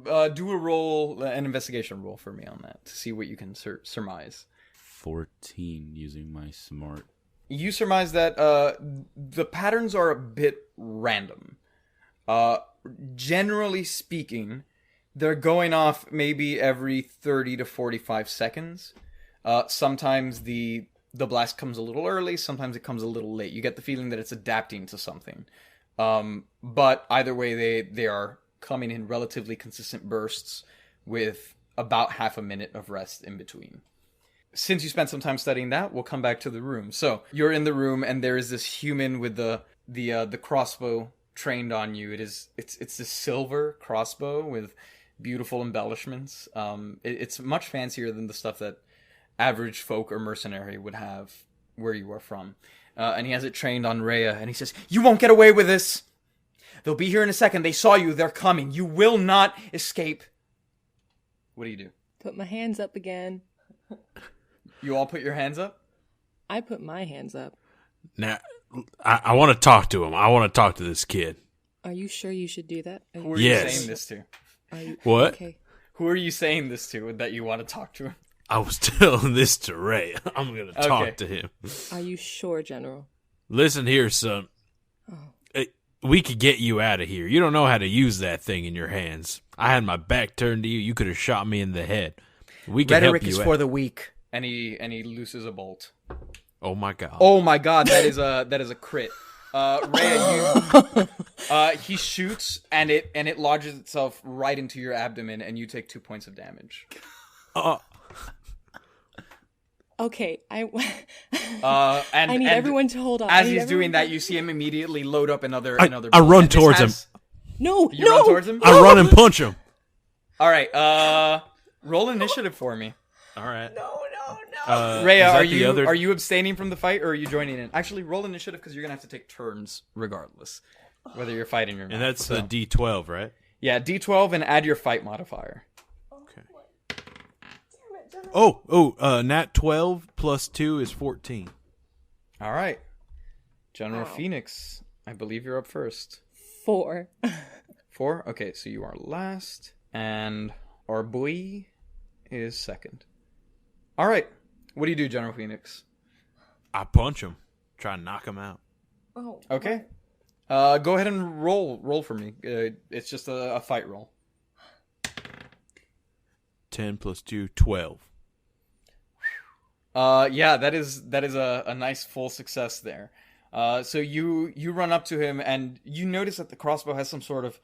Do an investigation roll for me on that to see what you can surmise. 14 using my smart. You surmise that the patterns are a bit random. Generally speaking, they're going off maybe every 30 to 45 seconds. Sometimes the blast comes a little early, sometimes it comes a little late. You get the feeling that it's adapting to something. But either way, they are coming in relatively consistent bursts with about half a minute of rest in between. Since you spent some time studying that, we'll come back to the room. So you're in the room, and there is this human with the crossbow trained on you. It's this silver crossbow with beautiful embellishments. It's much fancier than the stuff that average folk or mercenary would have where you are from. And he has it trained on Rhea, and he says, "You won't get away with this! They'll be here in a second. They saw you. They're coming. You will not escape. What do you do? Put my hands up again. You all put your hands up? I put my hands up. Now, I want to talk to him. I want to talk to this kid. Are you sure you should do that? Who are you saying this to? What? Okay. Who are you saying this to that you want to talk to him? I was telling this to Ray. I'm going to talk to him. Are you sure, General? Listen here, son. We could get you out of here. You don't know how to use that thing in your hands. I had my back turned to you. You could have shot me in the head. We can Rhetoric help you is out. for the weak. And he looses a bolt. Oh my god. Oh my god, that is a crit. Rhea, he shoots and it lodges itself right into your abdomen and you take 2 points of damage. Okay, I And need everyone to hold on. As he's doing that, you see him immediately load up another. I bolt. run And this towards him. No, You run towards him. I run and punch him. All right. Roll initiative for me. All right. No. Rhea, is that are you abstaining from the fight or are you joining in? Actually, roll initiative because you're gonna have to take turns regardless, whether you're fighting or not. And that's the D12, right? Yeah, D12 and add your fight modifier. Okay. Oh, nat 12 plus 2 is 14. All right, General Phoenix. I believe you're up first. 4. 4. Okay, so you are last, and our boy is second. All right. What do you do, General Phoenix? I punch him. Try and knock him out. Oh. Okay. Go ahead and roll for me. It's just a fight roll. 10 plus 2, 12. Yeah, that is a nice full success there. So you run up to him and you notice that the crossbow has some sort of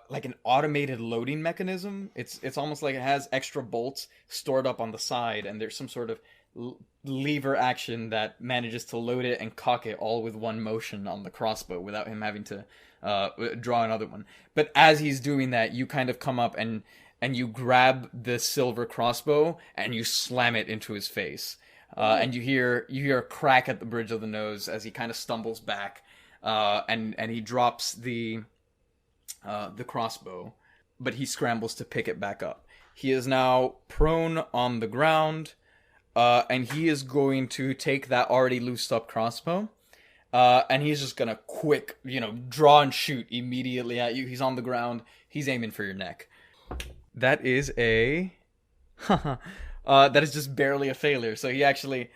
like an automated loading mechanism. It's almost like it has extra bolts stored up on the side, and there's some sort of lever action that manages to load it and cock it all with one motion on the crossbow without him having to draw another one. But as he's doing that, you kind of come up and you grab the silver crossbow and you slam it into his face. And you hear a crack at the bridge of the nose as he kind of stumbles back, and he drops the crossbow, but he scrambles to pick it back up. He is now prone on the ground, and he is going to take that already loosed up crossbow, and he's just gonna quick, draw and shoot immediately at you. He's on the ground. He's aiming for your neck. That is that is just barely a failure. So he actually,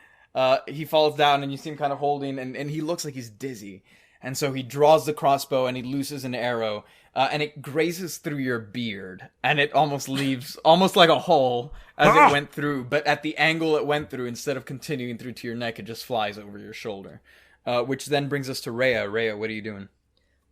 he falls down, and you see him kind of holding, and he looks like he's dizzy. And so he draws the crossbow and he looses an arrow, and it grazes through your beard, and it almost leaves almost like a hole as it went through. But at the angle it went through, instead of continuing through to your neck, it just flies over your shoulder. Which then brings us to Rhea. Rhea, what are you doing?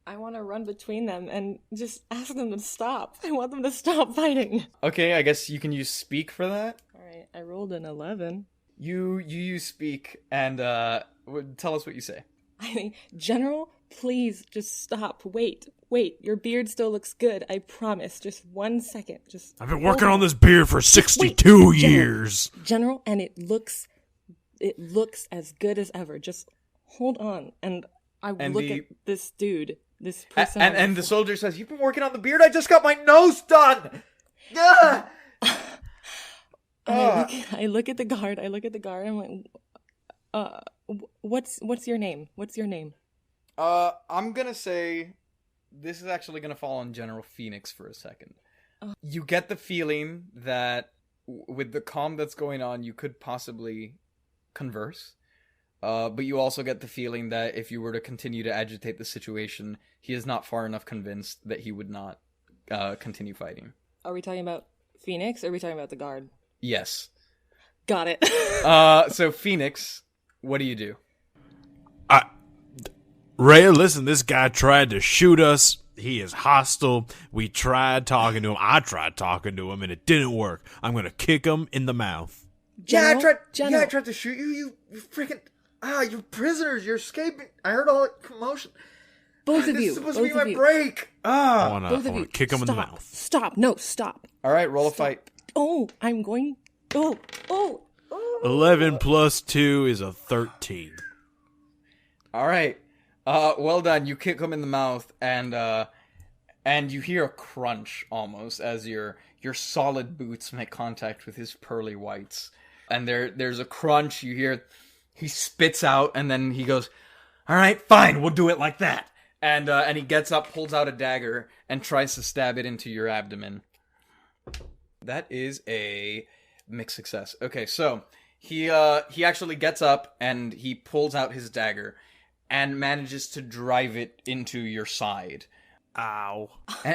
I want to run between them and just ask them to stop. I want them to stop fighting. Okay, I guess you can use speak for that. All right, I rolled an 11. You use speak, and tell us what you say. I think, General, please just stop. Wait. Your beard still looks good. I promise. Just 1 second. I've been working on this beard for 62 years. General, and it looks as good as ever. Just hold on, and I will look at this dude, this person. And the soldier says, "You've been working on the beard? I just got my nose done." Yeah. I look at the guard. I'm like, what's your name? What's your name? I'm gonna say this is actually gonna fall on General Phoenix for a second. You get the feeling that with the calm that's going on, you could possibly converse. But you also get the feeling that if you were to continue to agitate the situation, he is not far enough convinced that he would not continue fighting. Are we talking about Phoenix, or are we talking about the guard? Yes. Got it. So Phoenix, what do you do? Ray, listen, this guy tried to shoot us. He is hostile. We tried talking to him. I tried talking to him, and it didn't work. I'm going to kick him in the mouth. General? I tried to shoot you. You freaking... you're prisoners. You're escaping. I heard all that commotion. Both of you. This is supposed to be my break. I want to kick him in the mouth. Stop. No, stop. All right, roll a fight. Oh, I'm going... Oh. 11 plus 2 is a 13. All right. Well done. You kick him in the mouth, and you hear a crunch almost as your solid boots make contact with his pearly whites. And there's a crunch. You hear he spits out, and then he goes, "All right, fine, we'll do it like that." And he gets up, pulls out a dagger, and tries to stab it into your abdomen. That is a mixed success. Okay, so he actually gets up and he pulls out his dagger and manages to drive it into your side. Ow.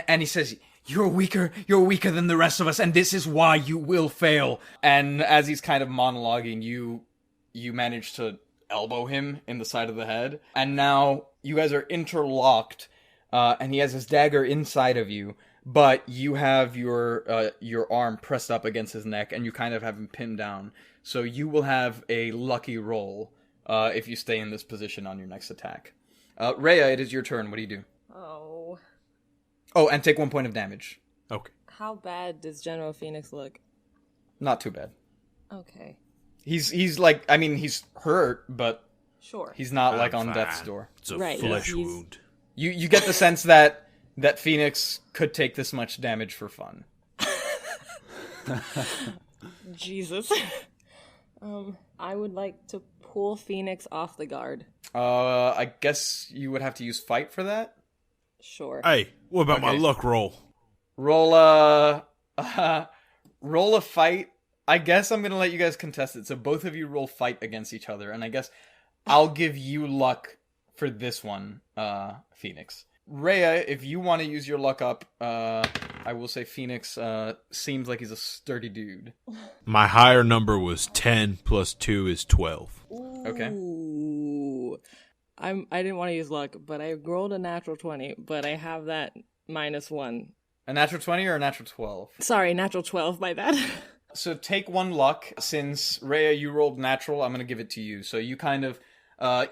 And he says, you're weaker than the rest of us, and this is why you will fail. And as he's kind of monologuing, you manage to elbow him in the side of the head. And now you guys are interlocked, and he has his dagger inside of you, but you have your arm pressed up against his neck, and you kind of have him pinned down. So you will have a lucky roll if you stay in this position on your next attack. Rhea, it is your turn. What do you do? Oh, and take 1 point of damage. Okay. How bad does General Phoenix look? Not too bad. Okay. He's like, I mean, he's hurt, but Sure. he's not like on Fine. death's door. It's a Right, flesh he's- wound. You get the sense that Phoenix could take this much damage for fun. Jesus. I would like to pull Phoenix off the guard. I guess you would have to use fight for that. Sure. Hey, what about my Okay. luck roll? Roll a fight. I guess I'm gonna let you guys contest it. So both of you roll fight against each other, and I guess I'll give you luck for this one, Phoenix. Rhea, if you want to use your luck up, I will say Phoenix seems like he's a sturdy dude. My higher number was 10 plus 2 is 12. Okay. Ooh. I didn't want to use luck, but I rolled a natural 20, but I have that -1. A natural 20 or a natural 12? Sorry, natural 12, my bad. So take 1 luck. Since Rhea, you rolled natural, I'm gonna give it to you. So you kind of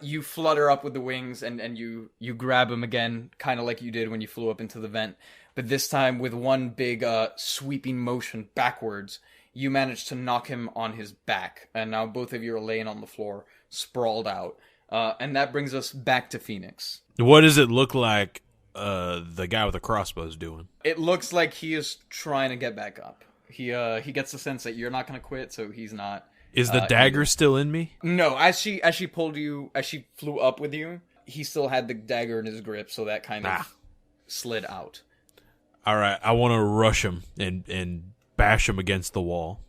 you flutter up with the wings and you grab him again, kind of like you did when you flew up into the vent. But this time with one big sweeping motion backwards, you manage to knock him on his back. And now both of you are laying on the floor, sprawled out. And that brings us back to Phoenix. What does it look like the guy with the crossbow's doing? It looks like he is trying to get back up. He gets the sense that you're not going to quit, so he's not. Is the dagger still in me? No, as she pulled you, as she flew up with you, he still had the dagger in his grip, so that kind of slid out. All right, I want to rush him and bash him against the wall.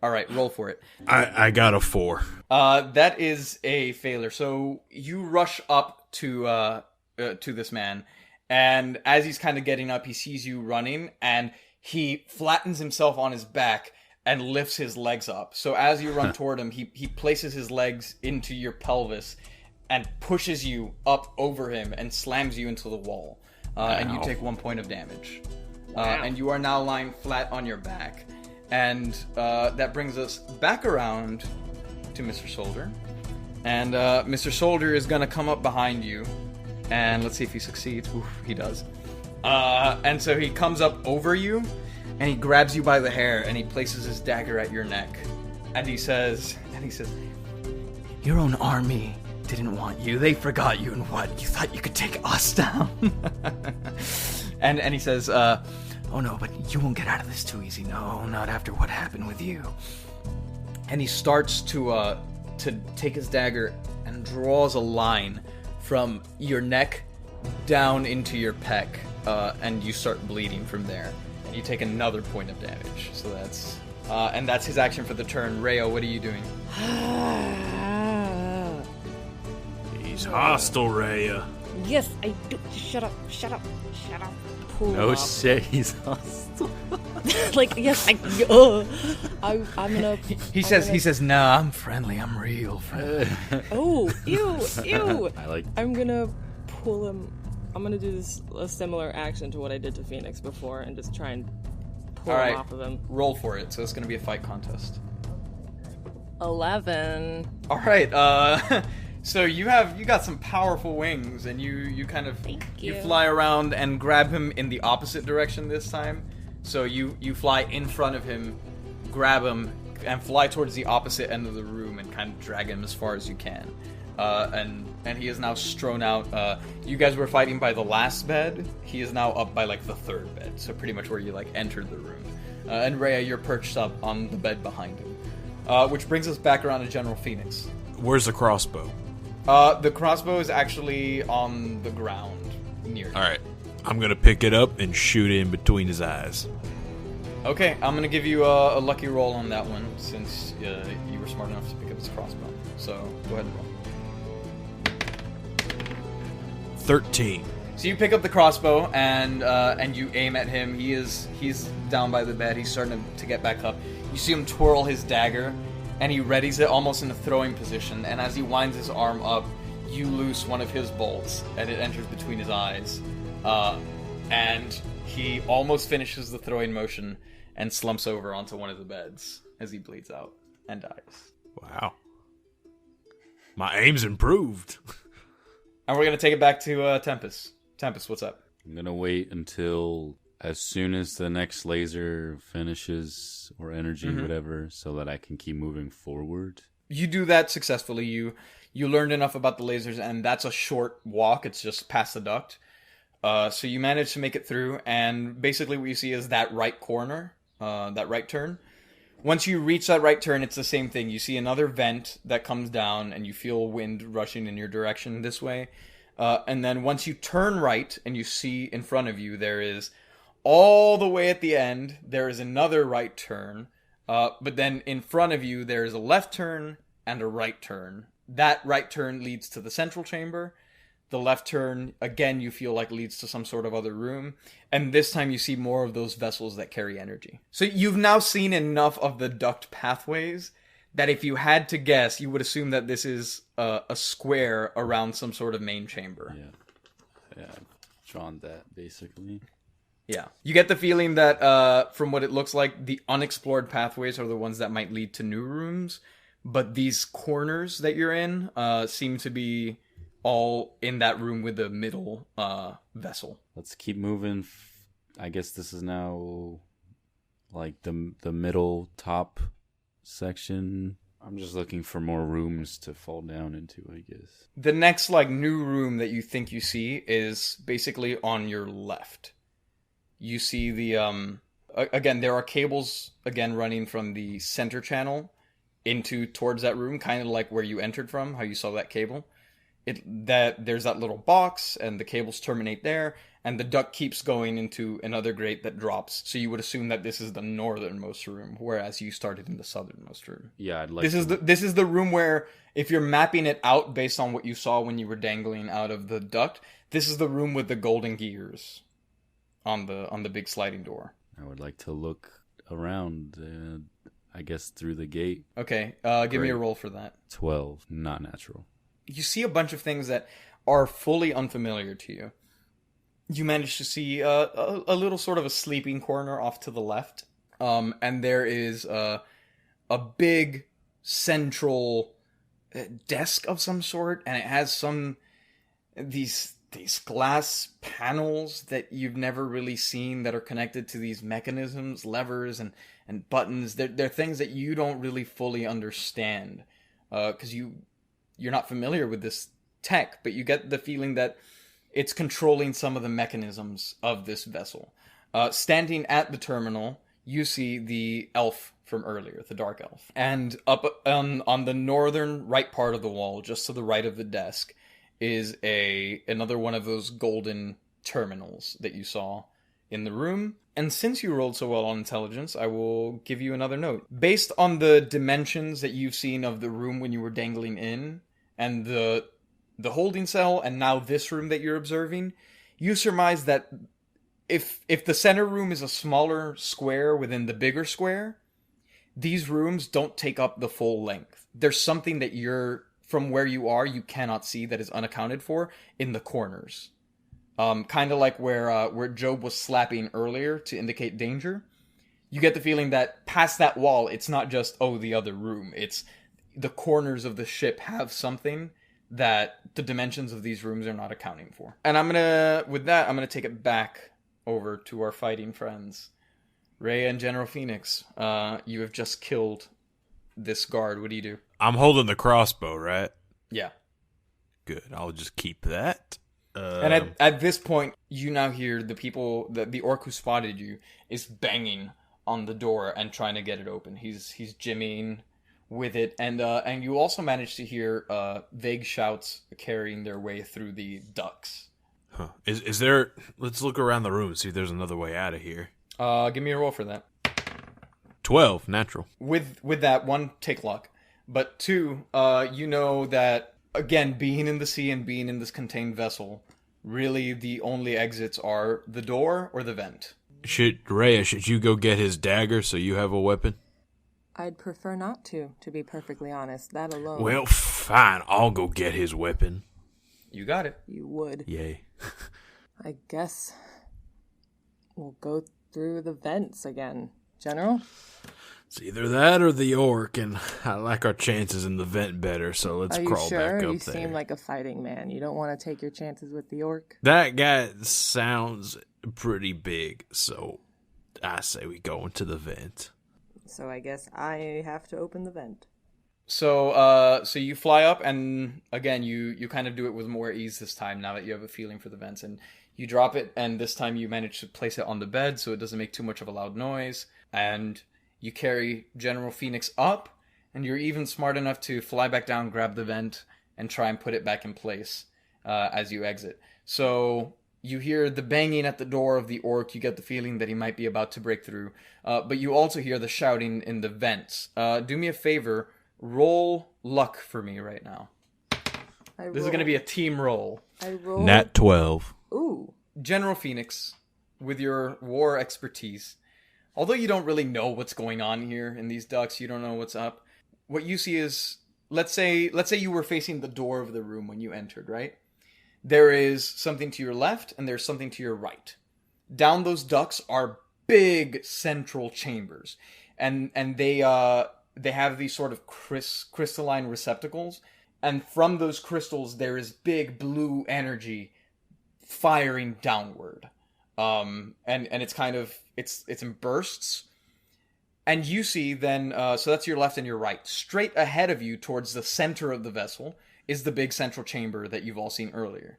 All right, roll for it. I got a 4. That is a failure. So you rush up to this man, and as he's kind of getting up, he sees you running, and he flattens himself on his back and lifts his legs up. So as you run toward him, he places his legs into your pelvis and pushes you up over him and slams you into the wall. And you take 1 point of damage. And you are now lying flat on your back. And that brings us back around to Mr. Soldier. And Mr. Soldier is going to come up behind you. And let's see if he succeeds. Oof, he does. And so he comes up over you, and he grabs you by the hair, and he places his dagger at your neck. And he says, your own army didn't want you. They forgot you, and what? You thought you could take us down? and he says, oh no, but you won't get out of this too easy. No, not after what happened with you. And he starts to take his dagger and draws a line from your neck down into your pec, and you start bleeding from there. And you take another point of damage. So that's his action for the turn. Rhea, what are you doing? He's hostile, Rhea. Yes, I do. Shut up. Pull No off. shit, he's hostile. Like, yes, I'm gonna. He says, nah, I'm friendly. I'm real friendly. Oh, ew. I like. I'm gonna pull him. I'm gonna do a similar action to what I did to Phoenix before and just try and pull All him right. off of him. Roll for it. So it's going to be a fight contest. 11. All right. So you got some powerful wings, and you kind of Thank you you. fly around and grab him in the opposite direction this time. So you fly in front of him, grab him, and fly towards the opposite end of the room and kind of drag him as far as you can. and he is now strewn out. You guys were fighting by the last bed. He is now up by like the third bed, so pretty much where you like entered the room. And Rhea, you're perched up on the bed behind him, which brings us back around to General Phoenix. Where's the crossbow? The crossbow is actually on the ground near you. All right, I'm gonna pick it up and shoot it in between his eyes. Okay, I'm gonna give you a lucky roll on that one since you were smart enough to pick up his crossbow. So go ahead and roll. 13. So you pick up the crossbow and you aim at him. He's down by the bed. He's starting to get back up. You see him twirl his dagger, and he readies it almost in a throwing position. And as he winds his arm up, you loose one of his bolts, and it enters between his eyes. And he almost finishes the throwing motion and slumps over onto one of the beds as he bleeds out and dies. Wow. My aim's improved. And we're going to take it back to Tempest. Tempest, what's up? I'm gonna wait until as soon as the next laser finishes, or energy, whatever, so that I can keep moving forward. You do that successfully. You learned enough about the lasers, and that's a short walk. It's just past the duct. So you manage to make it through, and basically what you see is that right corner, that right turn. Once you reach that right turn, it's the same thing. You see another vent that comes down, and you feel wind rushing in your direction this way. And then once you turn right, and you see in front of you, there is, all the way at the end, there is another right turn. But then in front of you, there is a left turn and a right turn. That right turn leads to the central chamber. The left turn, again, you feel like leads to some sort of other room. And this time you see more of those vessels that carry energy. So you've now seen enough of the duct pathways that if you had to guess, you would assume that this is a square around some sort of main chamber. Yeah, drawn that, basically. Yeah. You get the feeling that, from what it looks like, the unexplored pathways are the ones that might lead to new rooms. But these corners that you're in seem to be all in that room with the middle vessel. Let's keep moving. I guess this is now like the middle top section. I'm just looking for more rooms to fall down into, I guess. The next like new room that you think you see is basically on your left. You see the again, there are cables again running from the center channel towards that room, kind of like where you entered from, how you saw that cable. There's that little box, and the cables terminate there, and the duct keeps going into another grate that drops. So you would assume that this is the northernmost room, whereas you started in the southernmost room. Yeah, I'd like. This is the room where, if you're mapping it out based on what you saw when you were dangling out of the duct, this is the room with the golden gears on the big sliding door. I would like to look around. I guess through the gate. Okay, give me a roll for that. 12, not natural. You see a bunch of things that are fully unfamiliar to you. You manage to see a little sort of a sleeping corner off to the left. And there is a big central desk of some sort, and it has these glass panels that you've never really seen that are connected to these mechanisms, levers, and buttons. They're things that you don't really fully understand because you're not familiar with this tech, but you get the feeling that it's controlling some of the mechanisms of this vessel. Standing at the terminal, you see the elf from earlier, the dark elf. And up on the northern right part of the wall, just to the right of the desk, is another one of those golden terminals that you saw in the room. And since you rolled so well on intelligence, I will give you another note. Based on the dimensions that you've seen of the room when you were dangling in, and the holding cell, and now this room that you're observing, you surmise that if the center room is a smaller square within the bigger square, these rooms don't take up the full length. There's something that from where you are, you cannot see that is unaccounted for in the corners. Kind of like where Job was slapping earlier to indicate danger. You get the feeling that past that wall, it's not just, the other room. It's the corners of the ship have something that the dimensions of these rooms are not accounting for. And I'm gonna take it back over to our fighting friends. Rhea and General Phoenix, you have just killed this guard. What do you do? I'm holding the crossbow, right? Yeah. Good. I'll just keep that. And at this point, you now hear the orc who spotted you is banging on the door and trying to get it open. He's jimmying with it, and you also manage to hear vague shouts carrying their way through the ducts. Huh. Is there... Let's look around the room and see if there's another way out of here. Give me a roll for that. 12, natural. With that, 1, take luck. But 2, you know that, again, being in the sea and being in this contained vessel, really the only exits are the door or the vent. Rhea, should you go get his dagger so you have a weapon? I'd prefer not to be perfectly honest. That alone. Well, fine. I'll go get his weapon. You got it. You would. Yay. I guess we'll go through the vents again. General? It's either that or the orc, and I like our chances in the vent better, so let's crawl back up there. You seem like a fighting man. You don't want to take your chances with the orc? That guy sounds pretty big, so I say we go into the vent. So I guess I have to open the vent. So you fly up, and again, you kind of do it with more ease this time, now that you have a feeling for the vents, and you drop it, and this time you manage to place it on the bed so it doesn't make too much of a loud noise, and you carry General Phoenix up, and you're even smart enough to fly back down, grab the vent, and try and put it back in place as you exit. So you hear the banging at the door of the orc. You get the feeling that he might be about to break through. But you also hear the shouting in the vents. Do me a favor. Roll luck for me right now. This is going to be a team roll. I roll. Nat 12. Ooh. General Phoenix, with your war expertise, although you don't really know what's going on here in these ducts, you don't know what's up. What you see is, let's say you were facing the door of the room when you entered, right? There is something to your left and there's something to your right. Down those ducts are big central chambers, and they have these sort of crystalline receptacles, and from those crystals there is big blue energy firing downward. And it's kind of it's in bursts, and you see then so that's your left and your right. Straight ahead of you towards the center of the vessel is the big central chamber that you've all seen earlier,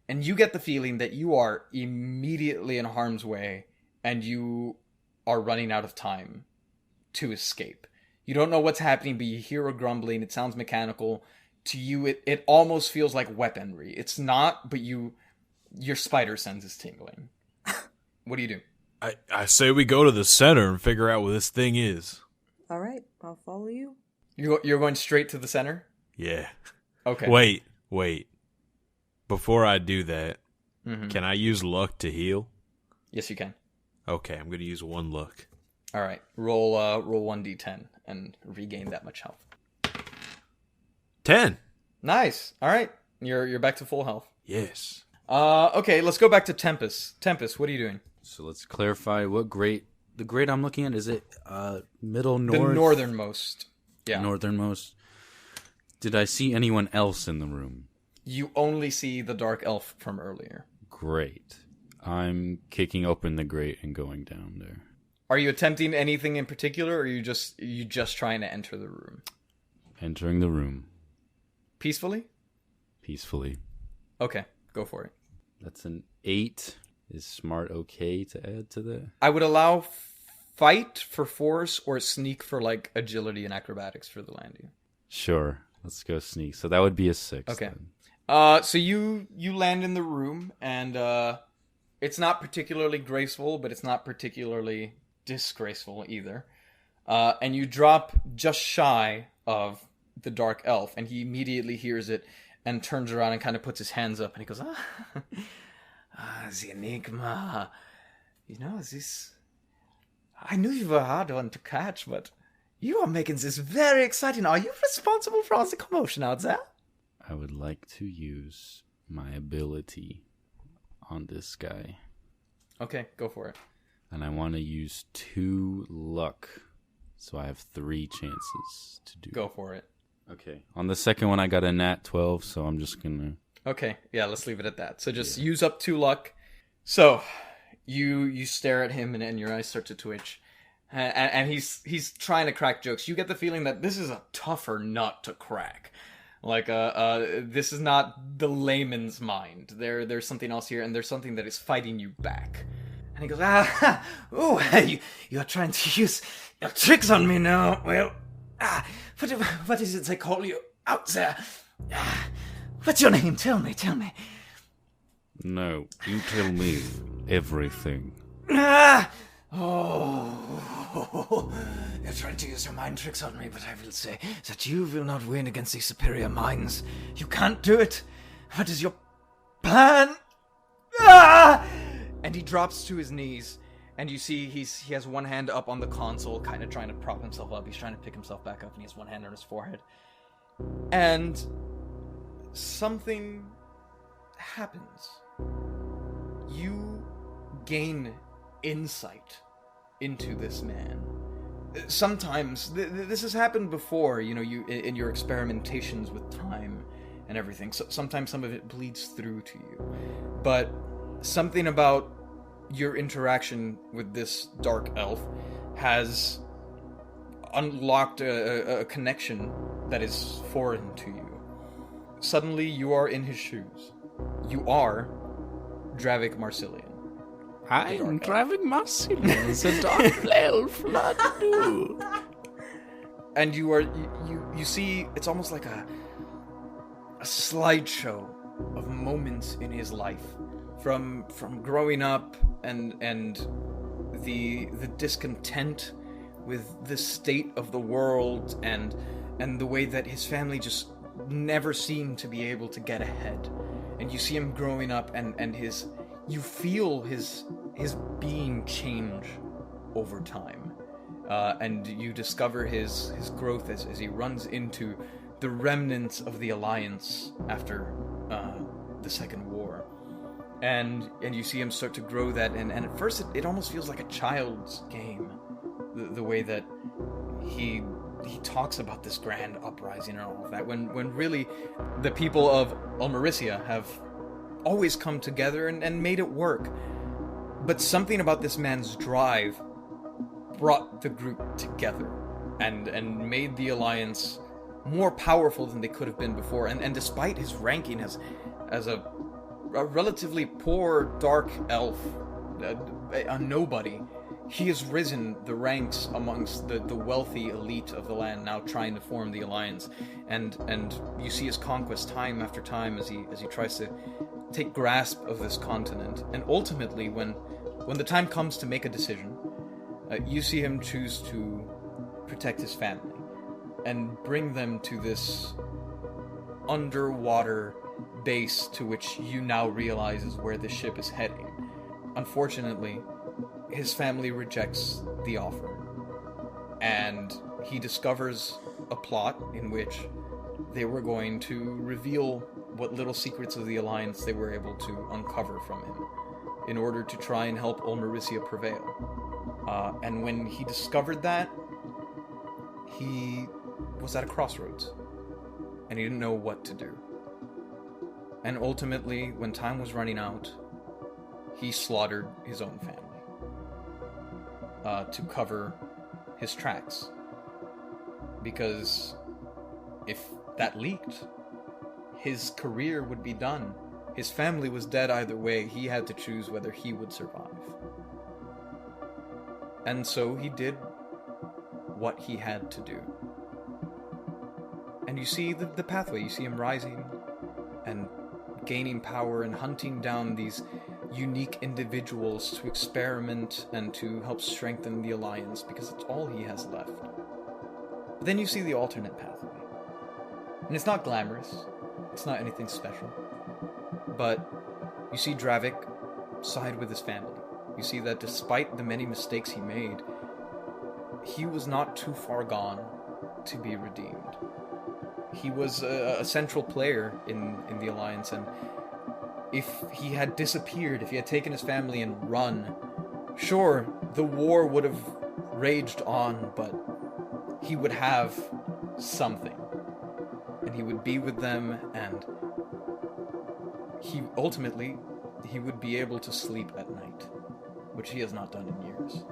and you get the feeling that you are immediately in harm's way and you are running out of time to escape. You don't know what's happening, but you hear a grumbling. It sounds mechanical to you. It almost feels like weaponry. It's not, but your spider sense is tingling. What do you do? I say we go to the center and figure out what this thing is. All right, I'll follow you. You're going straight to the center? Yeah. Okay. Wait. Before I do that, Can I use luck to heal? Yes, you can. Okay, I'm going to use 1 luck. All right. Roll 1d10 and regain that much health. 10. Nice. All right. You're back to full health. Yes. Okay, let's go back to Tempest. Tempest, what are you doing? So let's clarify what grate. The grate I'm looking at, is it middle north? The northernmost. Yeah. Northernmost. Did I see anyone else in the room? You only see the dark elf from earlier. Great. I'm kicking open the grate and going down there. Are you attempting anything in particular, or are you just trying to enter the room? Entering the room. Peacefully? Peacefully. Okay, go for it. That's an 8. Is smart okay to add to that? I would allow fight for force or sneak for like agility and acrobatics for the landing. Sure. Let's go sneak. So that would be a 6. Okay. Then. So you land in the room, and it's not particularly graceful, but it's not particularly disgraceful either. And you drop just shy of the dark elf, and he immediately hears it and turns around and kind of puts his hands up, and he goes, the enigma. You know, this... I knew you were a hard one to catch, but you are making this very exciting. Are you responsible for all the commotion out there? I would like to use my ability on this guy. Okay, go for it. And I want to use 2 luck. So I have 3 chances to do. Go for it. Okay. On the second one, I got a nat 12, so I'm just going to... Okay, yeah, let's leave it at that. So just use up 2 luck. So, you stare at him and your eyes start to twitch. And he's trying to crack jokes. You get the feeling that this is a tougher nut to crack. Like, this is not the layman's mind. There's something else here, and there's something that is fighting you back. And he goes, you're trying to use your tricks on me now. Well, what is it they call you out there? What's your name? Tell me. No, you tell me everything. You're trying to use your mind tricks on me, but I will say that you will not win against these superior minds. You can't do it. What is your plan? And he drops to his knees, and you see he has one hand up on the console, kind of trying to prop himself up. He's trying to pick himself back up, and he has one hand on his forehead. And something happens. You gain insight into this man. Sometimes this has happened before, you in your experimentations with time and everything. So sometimes some of it bleeds through to you, but something about your interaction with this dark elf has unlocked a connection that is foreign to you. Suddenly, you are in his shoes. You are Dravik Marsilian. I'm driving Marsilian. It's a dark elf, not do. And you see, it's almost like a slideshow of moments in his life, from growing up and the discontent with the state of the world and the way that his family just never seemed to be able to get ahead. And you see him growing up and you feel his being change over time. And you discover his growth as he runs into the remnants of the Alliance after the Second War. And you see him start to grow that, and at first it almost feels like a child's game. The way that he talks about this grand uprising and all of that, when really the people of Ulmerisia have always come together and made it work. But something about this man's drive brought the group together and made the Alliance more powerful than they could have been before. And despite his ranking as a relatively poor dark elf, a nobody, he has risen the ranks amongst the wealthy elite of the land, now trying to form the Alliance. And you see his conquest time after time as he tries to take grasp of this continent. And ultimately, when the time comes to make a decision, you see him choose to protect his family and bring them to this underwater base to which you now realize is where the ship is heading. Unfortunately, his family rejects the offer, and he discovers a plot in which they were going to reveal what little secrets of the Alliance they were able to uncover from him in order to try and help Ulmerisia prevail. And when he discovered that, he was at a crossroads, and he didn't know what to do. And ultimately, when time was running out, he slaughtered his own family to cover his tracks. Because if that leaked, his career would be done. His family was dead either way. He had to choose whether he would survive. And so he did what he had to do. And you see the pathway. You see him rising and gaining power and hunting down these unique individuals to experiment and to help strengthen the Alliance, because it's all he has left. But then you see the alternate pathway. And it's not glamorous. It's not anything special. But you see Dravik side with his family. You see that despite the many mistakes he made, he was not too far gone to be redeemed. He was a central player in the Alliance, and if he had disappeared, if he had taken his family and run, sure, the war would have raged on, but he would have something. And he would be with them, and he would be able to sleep at night, which he has not done in years.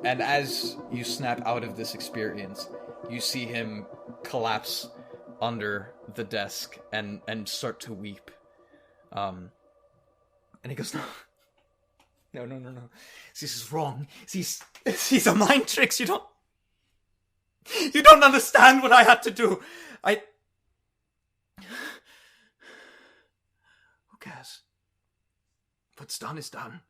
And as you snap out of this experience, you see him collapse under the desk and start to weep. And he goes, no. This is wrong. These are mind tricks. You don't understand what I had to do. Who cares? What's done is done.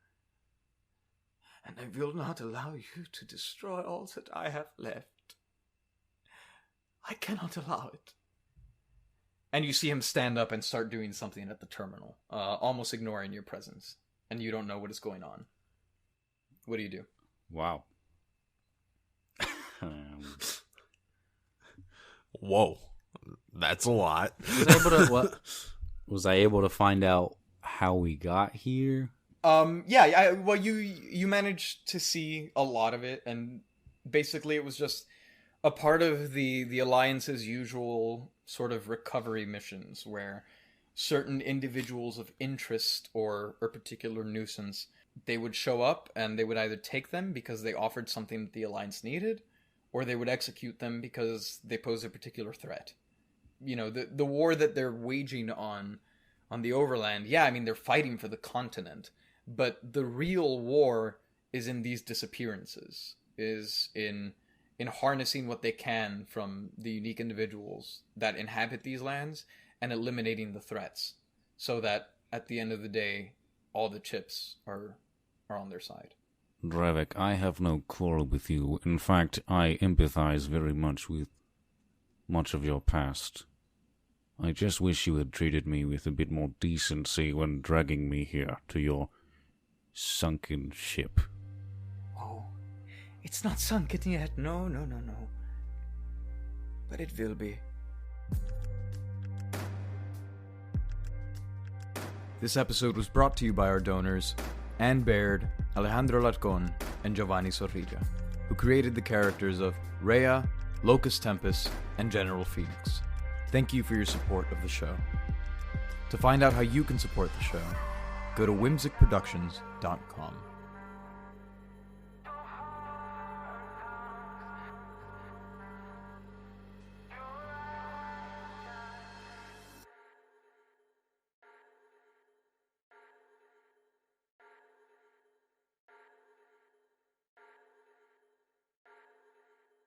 And I will not allow you to destroy all that I have left. I cannot allow it. And you see him stand up and start doing something at the terminal, almost ignoring your presence. And you don't know what is going on. What do you do? Wow. Whoa. That's a lot. Was I able to find out how we got here? Well, you managed to see a lot of it, and basically it was just a part of the Alliance's usual sort of recovery missions, where certain individuals of interest or particular nuisance, they would show up and they would either take them because they offered something that the Alliance needed, or they would execute them because they pose a particular threat. You know, the war that they're waging on the Overland, yeah, I mean, they're fighting for the continent, but the real war is in these disappearances, is in harnessing what they can from the unique individuals that inhabit these lands and eliminating the threats, so that at the end of the day, all the chips are on their side. Drevek, I have no quarrel with you. In fact, I empathize very much with much of your past. I just wish you had treated me with a bit more decency when dragging me here to your sunken ship. Oh, it's not sunken yet. No. But it will be. This episode was brought to you by our donors, Anne Baird, Alejandro Larcon, and Giovanni Sorrilla, who created the characters of Rhea, Locust Tempest, and General Phoenix. Thank you for your support of the show. To find out how you can support the show, go to whimsicproductions.com.